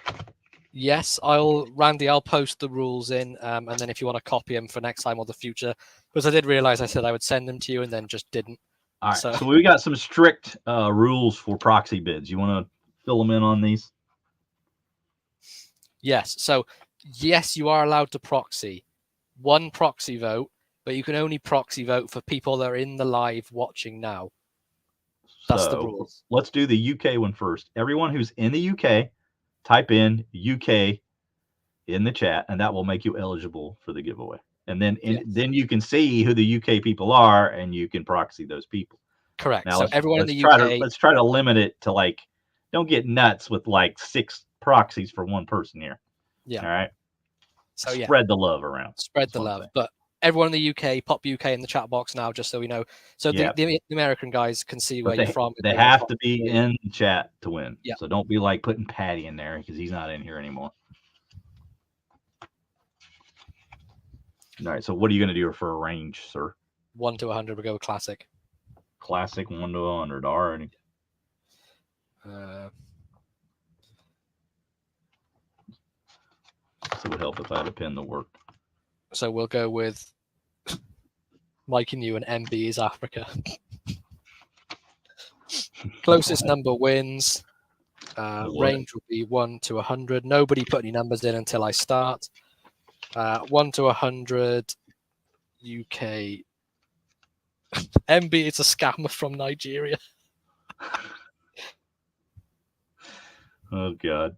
Yes, Randy, I'll post the rules in, and then if you want to copy them for next time or the future, because I did realize I said I would send them to you and then just didn't. All right. So we got some strict rules for proxy bids. You want to fill them in on these? Yes. So, yes, you are allowed to proxy. One proxy vote, but you can only proxy vote for people that are in the live watching now. That's the rules. Let's do the UK one first. Everyone who's in the UK, type in UK in the chat, and that will make you eligible for the giveaway. And then then you can see who the UK people are, and you can proxy those people. Correct. Now, so everyone in the UK. Let's try to limit it to don't get nuts with 6 proxies for one person here. Yeah. All right. So spread the love around. Spread the love. But everyone in the UK, pop UK in the chat box now, just so we know. So the American guys can see where you're from. They have to be in the chat to win. Yeah. So don't be putting Patty in there because he's not in here anymore. All right. So what are you going to do for a range, sir? 1 to 100. We'll go with classic. Classic 1 to 100. All right. So it would help if I had a pen to work. So we'll go with Mike and you, and MB is Africa. Closest number wins. Range will be 1 to 100. Nobody put any numbers in until I start. 1 to 100. UK. MB is a scammer from Nigeria. Oh God.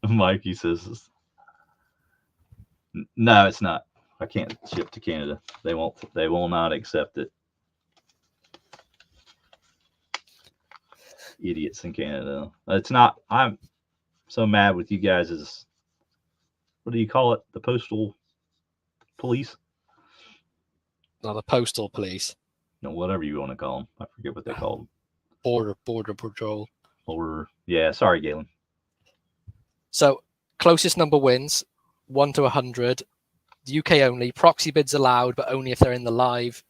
Mikey says, no, it's not. I can't ship to Canada. They will not accept it. Idiots in Canada. It's not. I'm so mad with you guys. What do you call it? The postal police? No, the postal police. No, whatever you want to call them. I forget what they call them. Border patrol. Yeah, sorry, Galen. So closest number wins. 1 to 100. UK only. Proxy bids allowed, but only if they're in the live.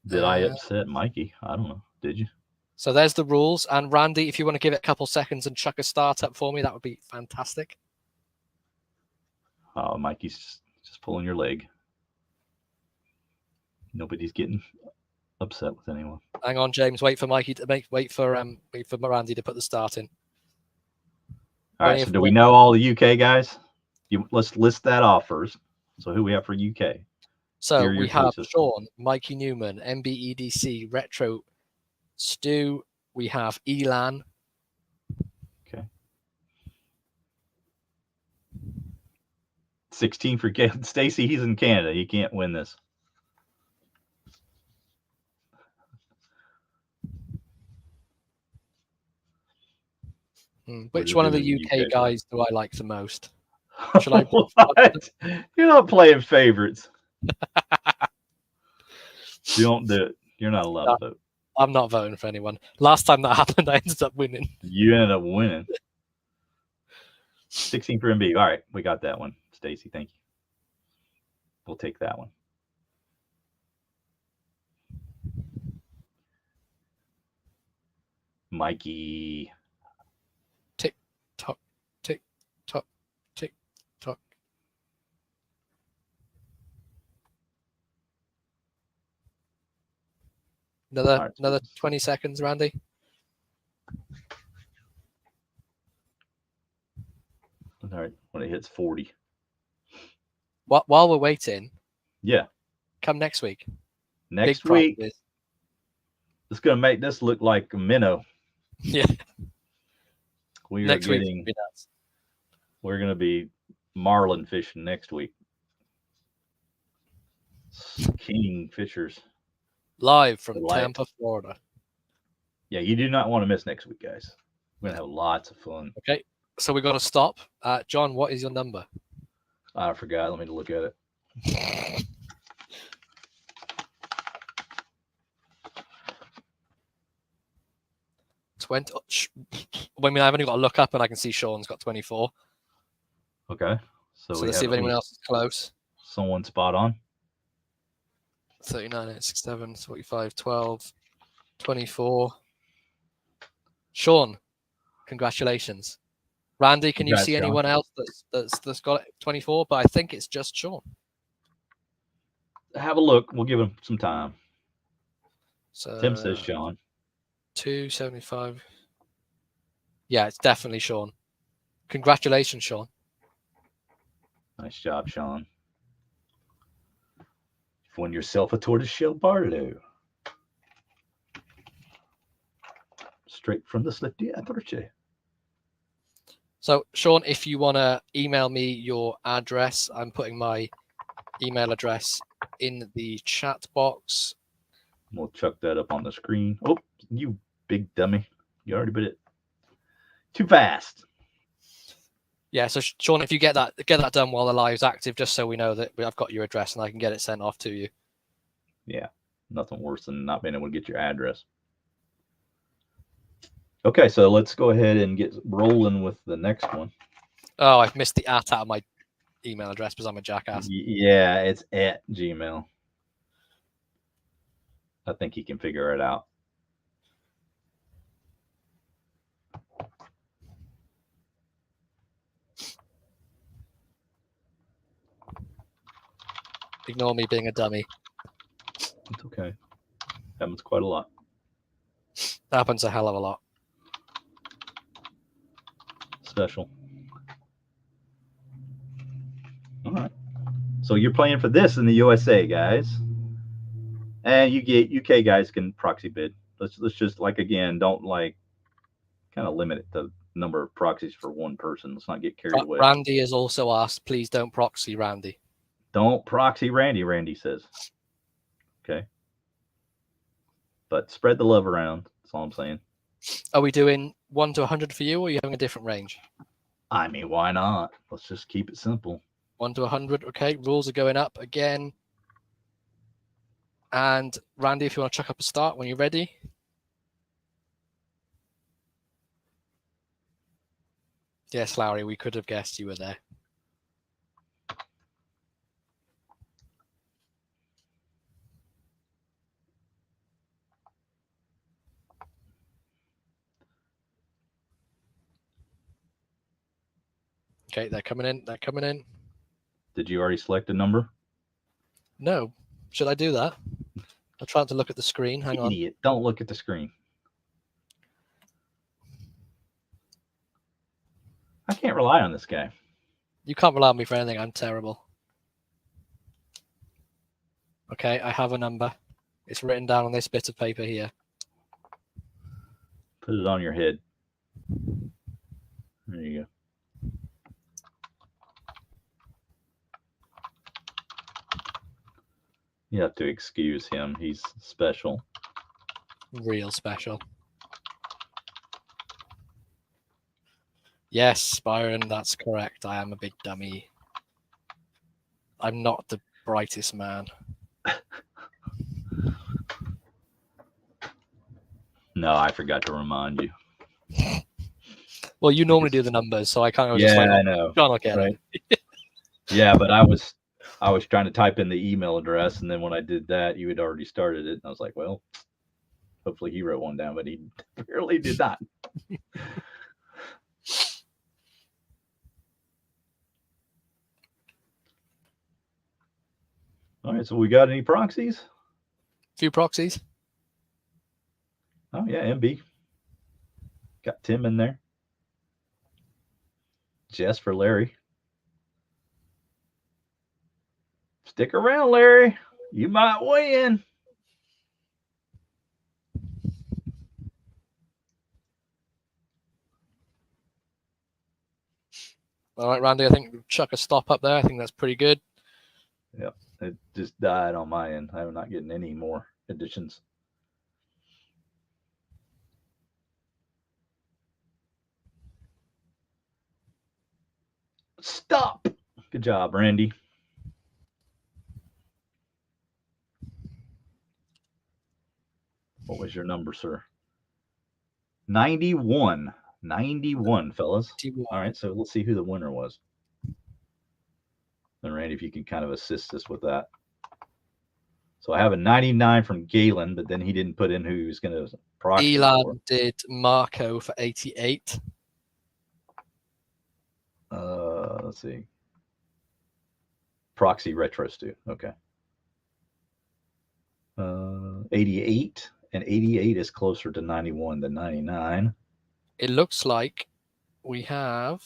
Did I upset Mikey? I don't know. Did you? So there's the rules. And Randy, if you want to give it a couple seconds and chuck a start up for me, that would be fantastic. Oh, Mikey's just pulling your leg. Nobody's getting upset with anyone. Hang on, James. Wait for Mikey to wait for Randy to put the start in. All right. So do we know all the UK guys? Let's list that off first. So who we have for UK? So we have Sean, Mikey Newman, MBEDC, Retro, Stu. We have Elan. Okay. 16 for Stacy. He's in Canada. He can't win this. Which one of the UK guys do I like the most? Should I? What? You're not playing favorites. You don't do it. You're not allowed to vote. I'm not voting for anyone. Last time that happened, I ended up winning. You ended up winning. 16 for MB. All right, we got that one. Stacy, thank you. We'll take that one. Mikey. Tick tock, tick tock, tick tock. Another 20 seconds, Randy. All right, when it hits 40. While we're waiting, yeah, come next week. Next week, it's gonna make this look like a minnow. Yeah. We're gonna be marlin fishing next week. King fishers. Live from Tampa, Florida. Yeah, you do not want to miss next week, guys. We're gonna have lots of fun. Okay, so we got to stop. John, what is your number? I forgot. Let me look at it. I mean, I've only got to look up, and I can see Sean's got 24. Okay, so let's see if anyone else is close. Someone spot on. 39, 67, 45, 12, 24. Sean, congratulations. Randy, can you see anyone else that's got 24? But I think it's just Sean. Have a look. We'll give him some time. So Tim says Sean. 275. Yeah, it's definitely Sean. Congratulations, Sean. Nice job, Sean. You've won yourself a tortoiseshell Barlo. Straight from the Slippy Thrifty. So, Sean, if you want to email me your address, I'm putting my email address in the chat box. We'll chuck that up on the screen. Oh, you big dummy. You already put it too fast. Yeah, so Sean, if you get that done while the live's active, just so we know that I've got your address and I can get it sent off to you. Yeah, nothing worse than not being able to get your address. Okay, so let's go ahead and get rolling with the next one. Oh, I've missed the @ out of my email address because I'm a jackass. Yeah, it's at Gmail. I think he can figure it out. Ignore me being a dummy. It's okay. Happens quite a lot. Happens a hell of a lot. Special. All right. So you're playing for this in the USA, guys. And you get UK guys can proxy bid. Let's just again, don't kind of limit it to number of proxies for one person. Let's not get carried away. Randy has also asked, please don't proxy Randy. Don't proxy Randy, Randy says. Okay. But spread the love around. That's all I'm saying. Are we doing 1 to 100 for you, or are you having a different range? I mean, why not? Let's just keep it simple. 1 to 100. Okay, rules are going up again. And Randy, if you want to chuck up a start when you're ready. Yes, Lowry, we could have guessed you were there. Okay, they're coming in. They're coming in. Did you already select a number? No. Should I do that? I'm trying to look at the screen. Hang on. Idiot. Don't look at the screen. I can't rely on this guy. You can't rely on me for anything. I'm terrible. Okay, I have a number. It's written down on this bit of paper here. Put it on your head. There you go. You have to excuse him. He's special. Real special. Yes, Byron, that's correct. I am a big dummy. I'm not the brightest man. No, I forgot to remind you. Well, you normally do the numbers, so I kind of yeah, just like, I know. John will get right? it. Yeah, but I was trying to type in the email address, and then when I did that, you had already started it. And I was like, well, hopefully he wrote one down, but he apparently did not. All right, so we got any proxies? Few proxies. Oh yeah, MB. Got Tim in there. Jess for Larry. Stick around, Larry. You might win. All right, Randy, I think chuck a stop up there. I think that's pretty good. Yep, it just died on my end. I'm not getting any more additions. Stop. Good job, Randy. What was your number, sir? 91. 91, fellas. 91. All right, so let's see who the winner was. And Randy, if you can kind of assist us with that. So I have a 99 from Galen, but then he didn't put in who he was going to proxy for. Elon did Marco for 88. Let's see. Proxy Retro Stew. Okay. 88, and 88 is closer to 91 than 99. It looks like we have.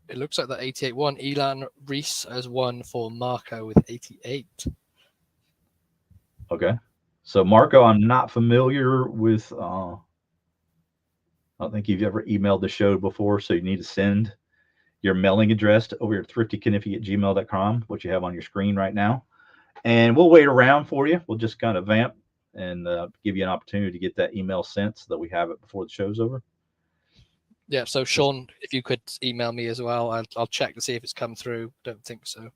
It looks like that 88 one. Elon Reese has won for Marco with 88. Okay. So Marco, I'm not familiar with. I don't think you've ever emailed the show before, so you need to send your mailing address to over at thriftykinniffy@gmail.com, what you have on your screen right now. And we'll wait around for you. We'll just kind of vamp and give you an opportunity to get that email sent so that we have it before the show's over. Yeah, so Sean, if you could email me as well, I'll check to see if it's come through. Don't think so.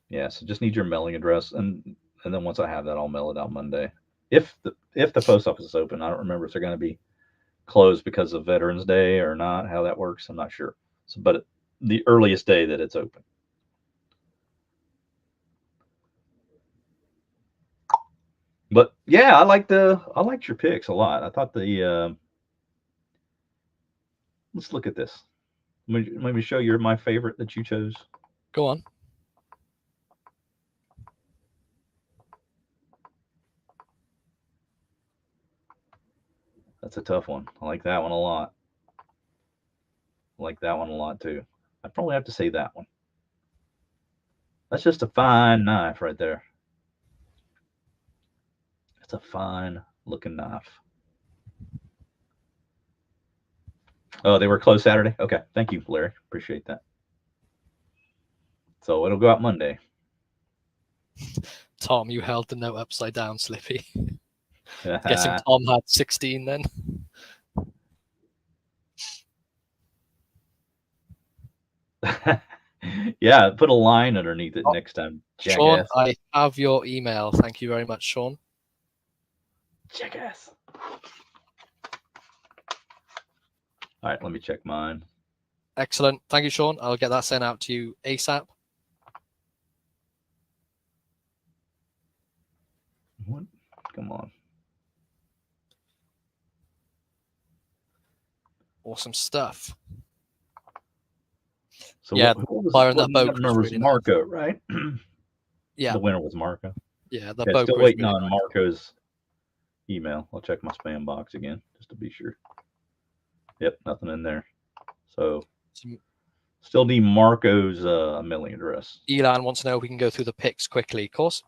Yeah, so just need your mailing address, and then once I have that, I'll mail it out Monday. If the post office is open, I don't remember if they're going to be closed because of Veterans Day or not. How that works, I'm not sure. So, but the earliest day that it's open. But yeah, I liked your picks a lot. I thought let's look at this. Let me show you my favorite that you chose. Go on. That's a tough one. I like that one a lot. I like that one a lot too. I'd probably have to say that one. That's just a fine knife right there. It's a fine looking knife. Oh, they were closed Saturday? Okay. Thank you, Larry. Appreciate that. So it'll go out Monday. Tom, you held the note upside down, Slippy. Guessing Tom had 16 then. Yeah, put a line underneath it next time. Jackass. Sean, I have your email. Thank you very much, Sean. Jackass. All right, let me check mine. Excellent. Thank you, Sean. I'll get that sent out to you ASAP. What? Come on. Awesome stuff. So yeah, what number was really Marco, nice. Right? Yeah. The winner was Marco. Yeah, the Boker still is waiting really on nice. Marco's email. I'll check my spam box again just to be sure. Yep, nothing in there. So still need Marco's mailing address. Elan wants to know if we can go through the picks quickly, of course.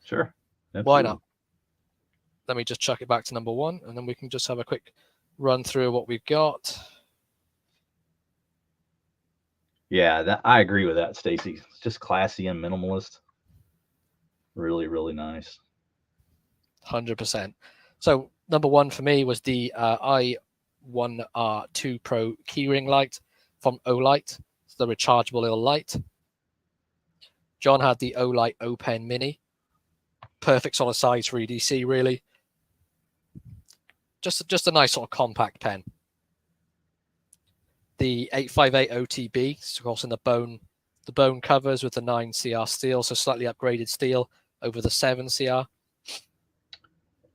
Sure. Absolutely. Why not? Let me just chuck it back to number 1, and then we can just have a quick run through what we've got. Yeah, I agree with that, Stacy. It's just classy and minimalist. Really, really nice. 100%. So number 1 for me was the i1R2 Pro keyring light from OITE. It's the rechargeable little light. John had the OITE Pen Mini. Perfect sort of size for EDC, really. Just a nice sort of compact pen. The 858 OTB, of course, in the bone covers with the 9 CR steel, so slightly upgraded steel over the 7 CR.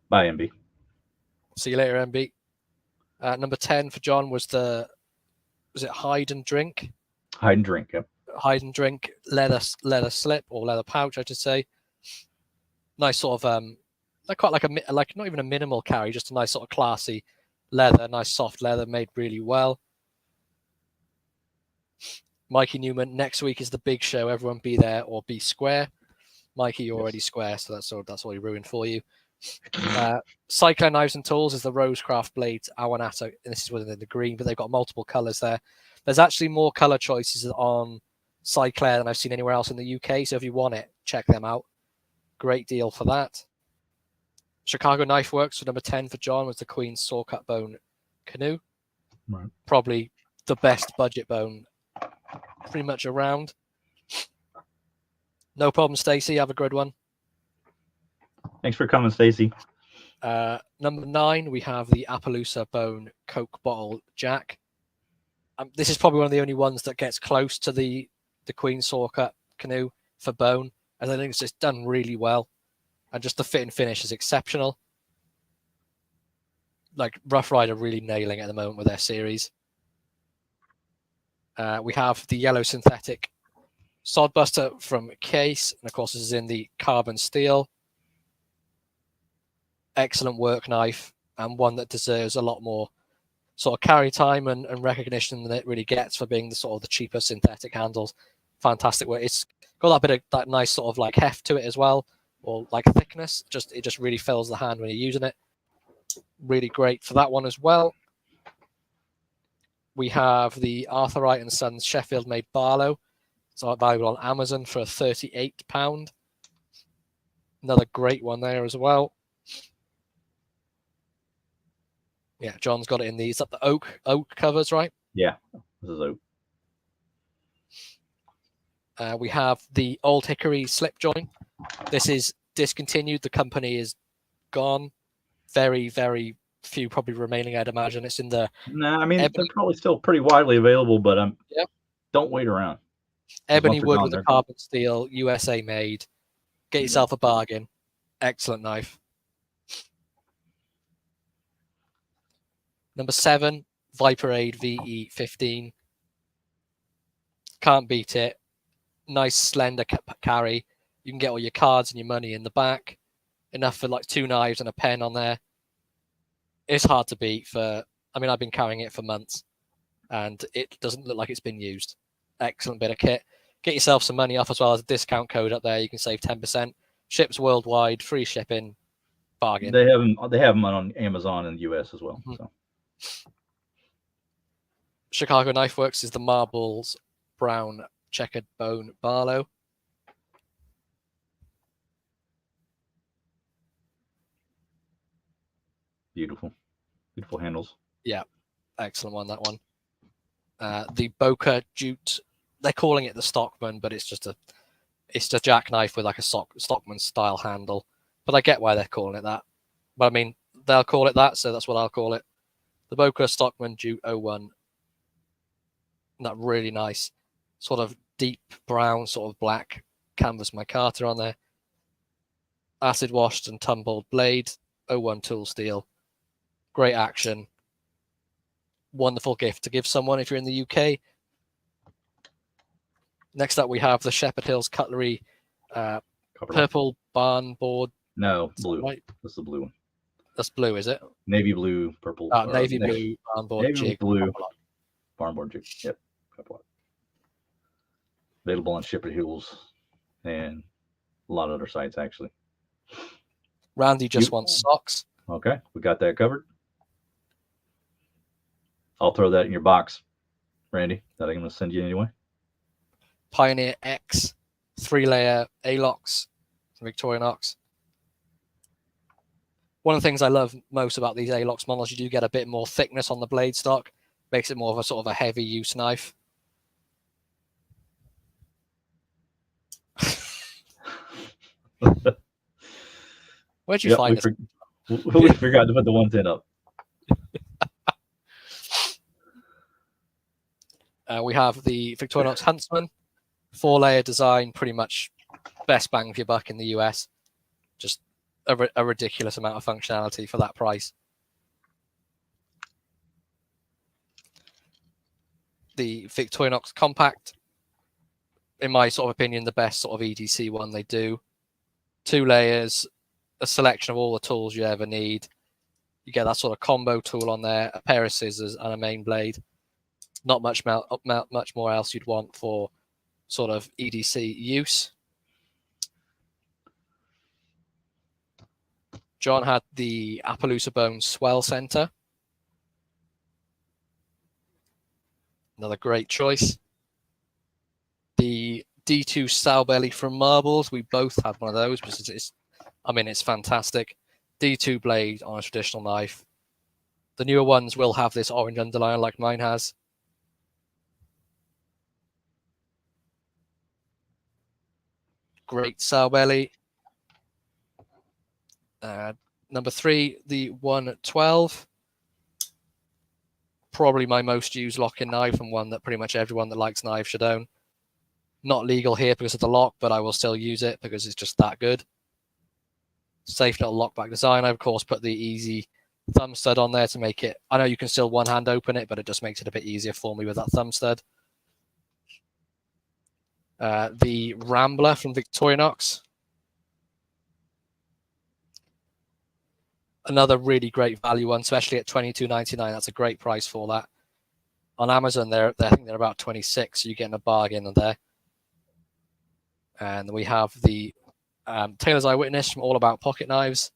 Bye, MB. See you later, MB. Number 10 for John was it Hide and Drink? Hide and Drink, yep. Hide and Drink leather slip or leather pouch, I should say. Nice sort of quite like not even a minimal carry, just a nice sort of classy leather, nice soft leather made really well. Mikey Newman, next week is the big show. Everyone be there or be square. Mikey, you're already square, so that's all he ruined for you. Cyclone Knives and Tools is the Rosecraft blades AATA, and this is within the green, but they've got multiple colors there. There's actually more color choices on Cyclone than I've seen anywhere else in the UK, so if you want it, check them out. Great deal for that. Chicago Knife Works for number 10 for John was the Queen's Sawcut bone Canoe. Right. Probably the best budget bone pretty much around. No problem, Stacy. Have a good one. Thanks for coming, Stacy. Number 9, we have the Appaloosa bone Coke bottle jack. This is probably one of the only ones that gets close to the Queen Sawcut Canoe for bone, and I think it's just done really well, and just the fit and finish is exceptional. Like Rough Rider really nailing it at the moment with their series. We have the yellow synthetic Sodbuster from Case, and of course this is in the carbon steel. Excellent work knife, and one that deserves a lot more sort of carry time and recognition than it really gets for being the sort of the cheaper synthetic handles. Fantastic work. It's got that bit of that nice sort of like heft to it as well, or like thickness. It just really fills the hand when you're using it. Really great for that one as well. We have the Arthur Wright and Sons Sheffield made Barlo. It's available on Amazon for £38. Another great one there as well. Yeah, John's got it in these. Is that the oak covers, right? Yeah, this is oak. We have the old Hickory Slipjoint. This is discontinued. The company is gone. Very, very few probably remaining, I'd imagine. It's in the... Nah, I mean, they're probably still pretty widely available, but don't wait around. Ebony wood with a carbon steel, USA made. Get yourself a bargain. Excellent knife. Number 7, Viperade VE15. Can't beat it. Nice slender carry. You can get all your cards and your money in the back. Enough for like 2 knives and a pen on there. It's hard to beat I've been carrying it for months and it doesn't look like it's been used. Excellent bit of kit. Get yourself some money off as well as a discount code up there. You can save 10%. Ships worldwide, free shipping, bargain. They have them on Amazon in the US as well. So. Chicago Knife Works is the Marbles Brown Checkered Bone Barlo. Beautiful handles. Yeah, excellent one, that one. The Boker Jute, they're calling it the Stockman, but it's a jackknife with like a Stockman style handle. But I get why they're calling it that. But I mean, they'll call it that, so that's what I'll call it. The Boker Stockman Jute 01 And that really nice sort of deep brown, sort of black canvas micarta on there. Acid washed and tumbled blade, 01 tool steel. Great action. Wonderful gift to give someone if you're in the UK. Next up, we have the Shepherd Hills Cutlery purple barn board. No, blue. Right? That's the blue one. That's blue, is it? Navy blue, purple. Navy blue barn board Navy jig. blue barn board jig. Yep. Available on Shepherd Hills and a lot of other sites, actually. Randy just wants socks. Okay, we got that covered. I'll throw that in your box, Randy, that I'm going to send you anyway. Pioneer X 3-layer A-locks from Victorinox. One of the things I love most about these A-locks models, you do get a bit more thickness on the blade stock. Makes it more of a sort of a heavy use knife. Where'd you find this? We forgot to put the 110 up. We have the Victorinox Huntsman. 4-layer design, pretty much best bang for your buck in the US. Just a ridiculous amount of functionality for that price. The Victorinox Compact, in my sort of opinion, the best sort of EDC one they do. 2 layers, a selection of all the tools you ever need. You get that sort of combo tool on there, a pair of scissors and a main blade. Not much more else you'd want for sort of EDC use. John had the Appaloosa Bone Swell Center. Another great choice. The D2 Sow Belly from Marbles. We both had one of those because it's fantastic. D2 blade on a traditional knife. The newer ones will have this orange underline like mine has. Great sow belly. Number 3, the 112. Probably my most used lock-in knife and one that pretty much everyone that likes knives should own. Not legal here because of the lock, but I will still use it because it's just that good. Safe little lockback design. I, of course, put the easy thumb stud on there to make it... I know you can still one-hand open it, but it just makes it a bit easier for me with that thumb stud. The Rambler from Victorinox. Another really great value one, especially at $22.99. That's a great price for that. On Amazon, I think they're about 26, so you're getting a bargain in there. And we have the Taylor's Eyewitness from All About Pocket Knives.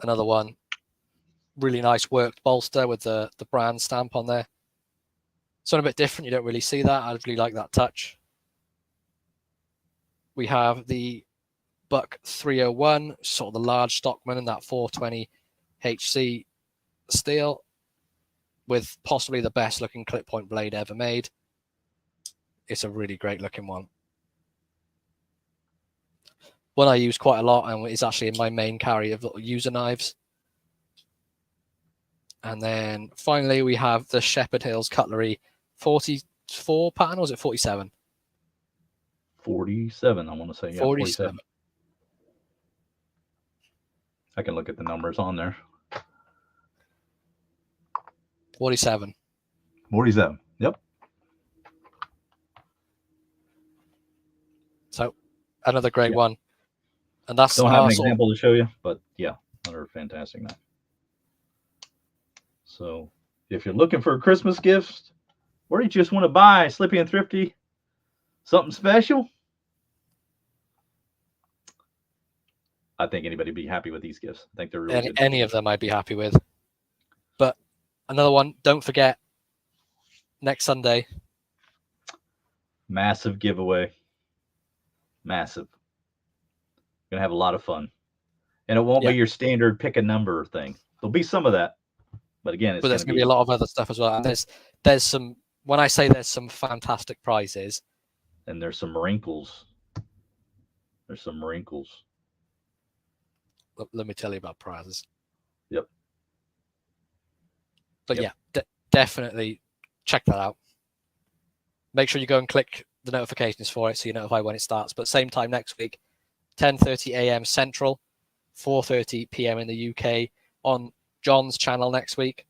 Another one. Really nice worked bolster with the brand stamp on there. Something a bit different. You don't really see that. I really like that touch. We have the Buck 301, sort of the large Stockman, and that 420 HC steel with possibly the best looking clip point blade ever made. It's a really great looking one. One I use quite a lot and is actually in my main carry of little user knives. And then finally we have the Shepherd Hills Cutlery 44 pattern, or was it 47? 47, I want to say. Yeah, 47. I can look at the numbers on there. 47. 47. Yep. So another great one. And that's don't have an example to show you, but yeah, another fantastic knife. So if you're looking for a Christmas gift, or you just want to buy Slippy and Thrifty something special, I think anybody would be happy with these gifts. I think they're really good. Any of them I'd be happy with. But another one, don't forget, next Sunday. Massive giveaway. Massive. Going to have a lot of fun. And it won't be your standard pick a number thing. There'll be some of that. But again, there's going to be a lot of other stuff as well. And there's some, when I say there's some fantastic prizes. And there's some wrinkles. There's some wrinkles. Let me tell you about prizes. Yep. But yeah, definitely check that out. Make sure you go and click the notifications for it so you're notified when it starts. But same time next week, 10:30 a.m. Central, 4:30 p.m. in the UK on John's channel next week.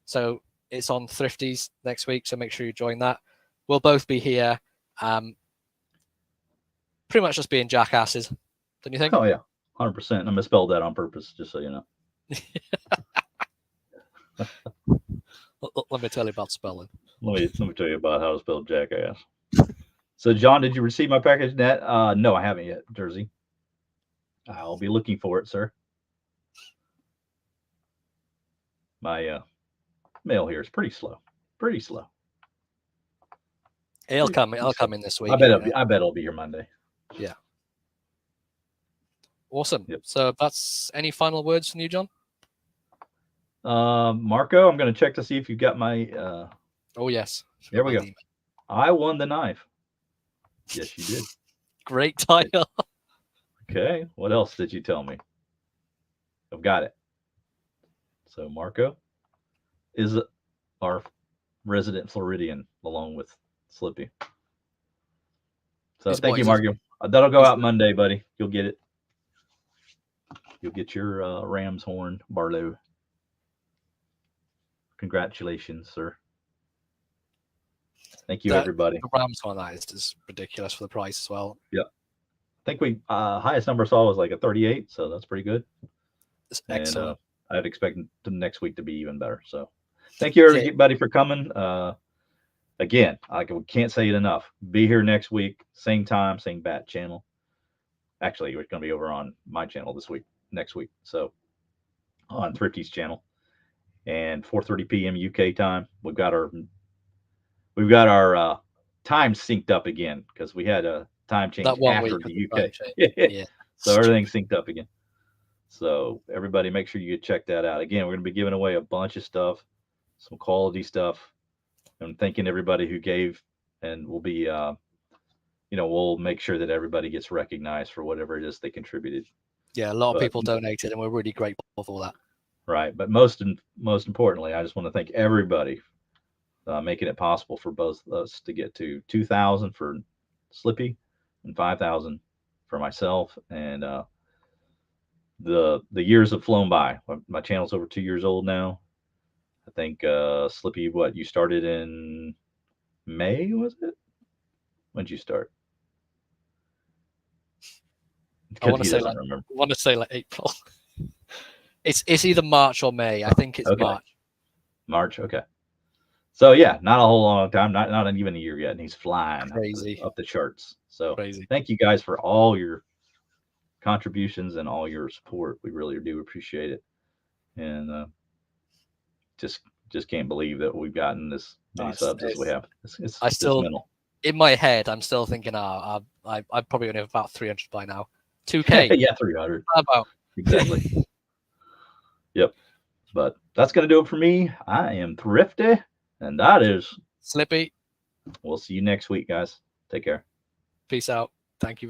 So it's on Thrifties next week, so make sure you join that. We'll both be here, pretty much just being jackasses, don't you think? Oh, yeah, 100%. I misspelled that on purpose, just so you know. Let me tell you about spelling. Let me tell you about how to spell jackass. So, John, did you receive my package net? No, I haven't yet, Jersey. I'll be looking for it, sir. My mail here is pretty slow. Pretty slow. It'll come in this week. I bet it'll be here Monday. Yeah. Awesome. Yep. So that's any final words from you, John? Marco, I'm going to check to see if you got my. Oh yes. There we go. I won the knife. Yes, you did. Great title. Okay. What else did you tell me? I've got it. So Marco is our resident Floridian along with Slippy. So thank you, Marco. That'll go out Monday, buddy. You'll get it. You'll get your ram's horn, Barlo. Congratulations, sir. Thank you, everybody. The ram's horn is ridiculous for the price as well. Yeah. I think we highest number I saw was like a 38, so that's pretty good. It's excellent. And I'd expect the next week to be even better. So thank you, everybody, for coming. Again, I can't say it enough. Be here next week, same time, same bat channel. Actually, it's going to be over on my channel next week. So on Thrifty's channel, and 4:30 p.m. UK time. We've got our time synced up again because we had a time change after the UK. Yeah. So everything's synced up again. So everybody, make sure you check that out. Again, we're going to be giving away a bunch of stuff, some quality stuff. I'm thanking everybody who gave, and we'll be, we'll make sure that everybody gets recognized for whatever it is they contributed. Yeah, a lot of people donated, and we're really grateful for that. Right, but most importantly, I just want to thank everybody making it possible for both of us to get to 2,000 for Slippy and 5,000 for myself. And the years have flown by. My channel's over 2 years old now. I think Slippy, you started in May, was it? When did you start? I want to say like April. It's either March or May. I think it's March. March, okay. So yeah, not a whole long time, not even a year yet, and he's flying up the charts. So thank you guys for all your contributions and all your support. We really do appreciate it, and just can't believe that we've gotten this many subs as we have. It's mental. In my head, I'm still thinking, I probably only have about 300 by now. 2K. Yeah, 300. How about? Exactly. Yep. But that's going to do it for me. I am Thrifty, and that is Slippy. We'll see you next week, guys. Take care. Peace out. Thank you.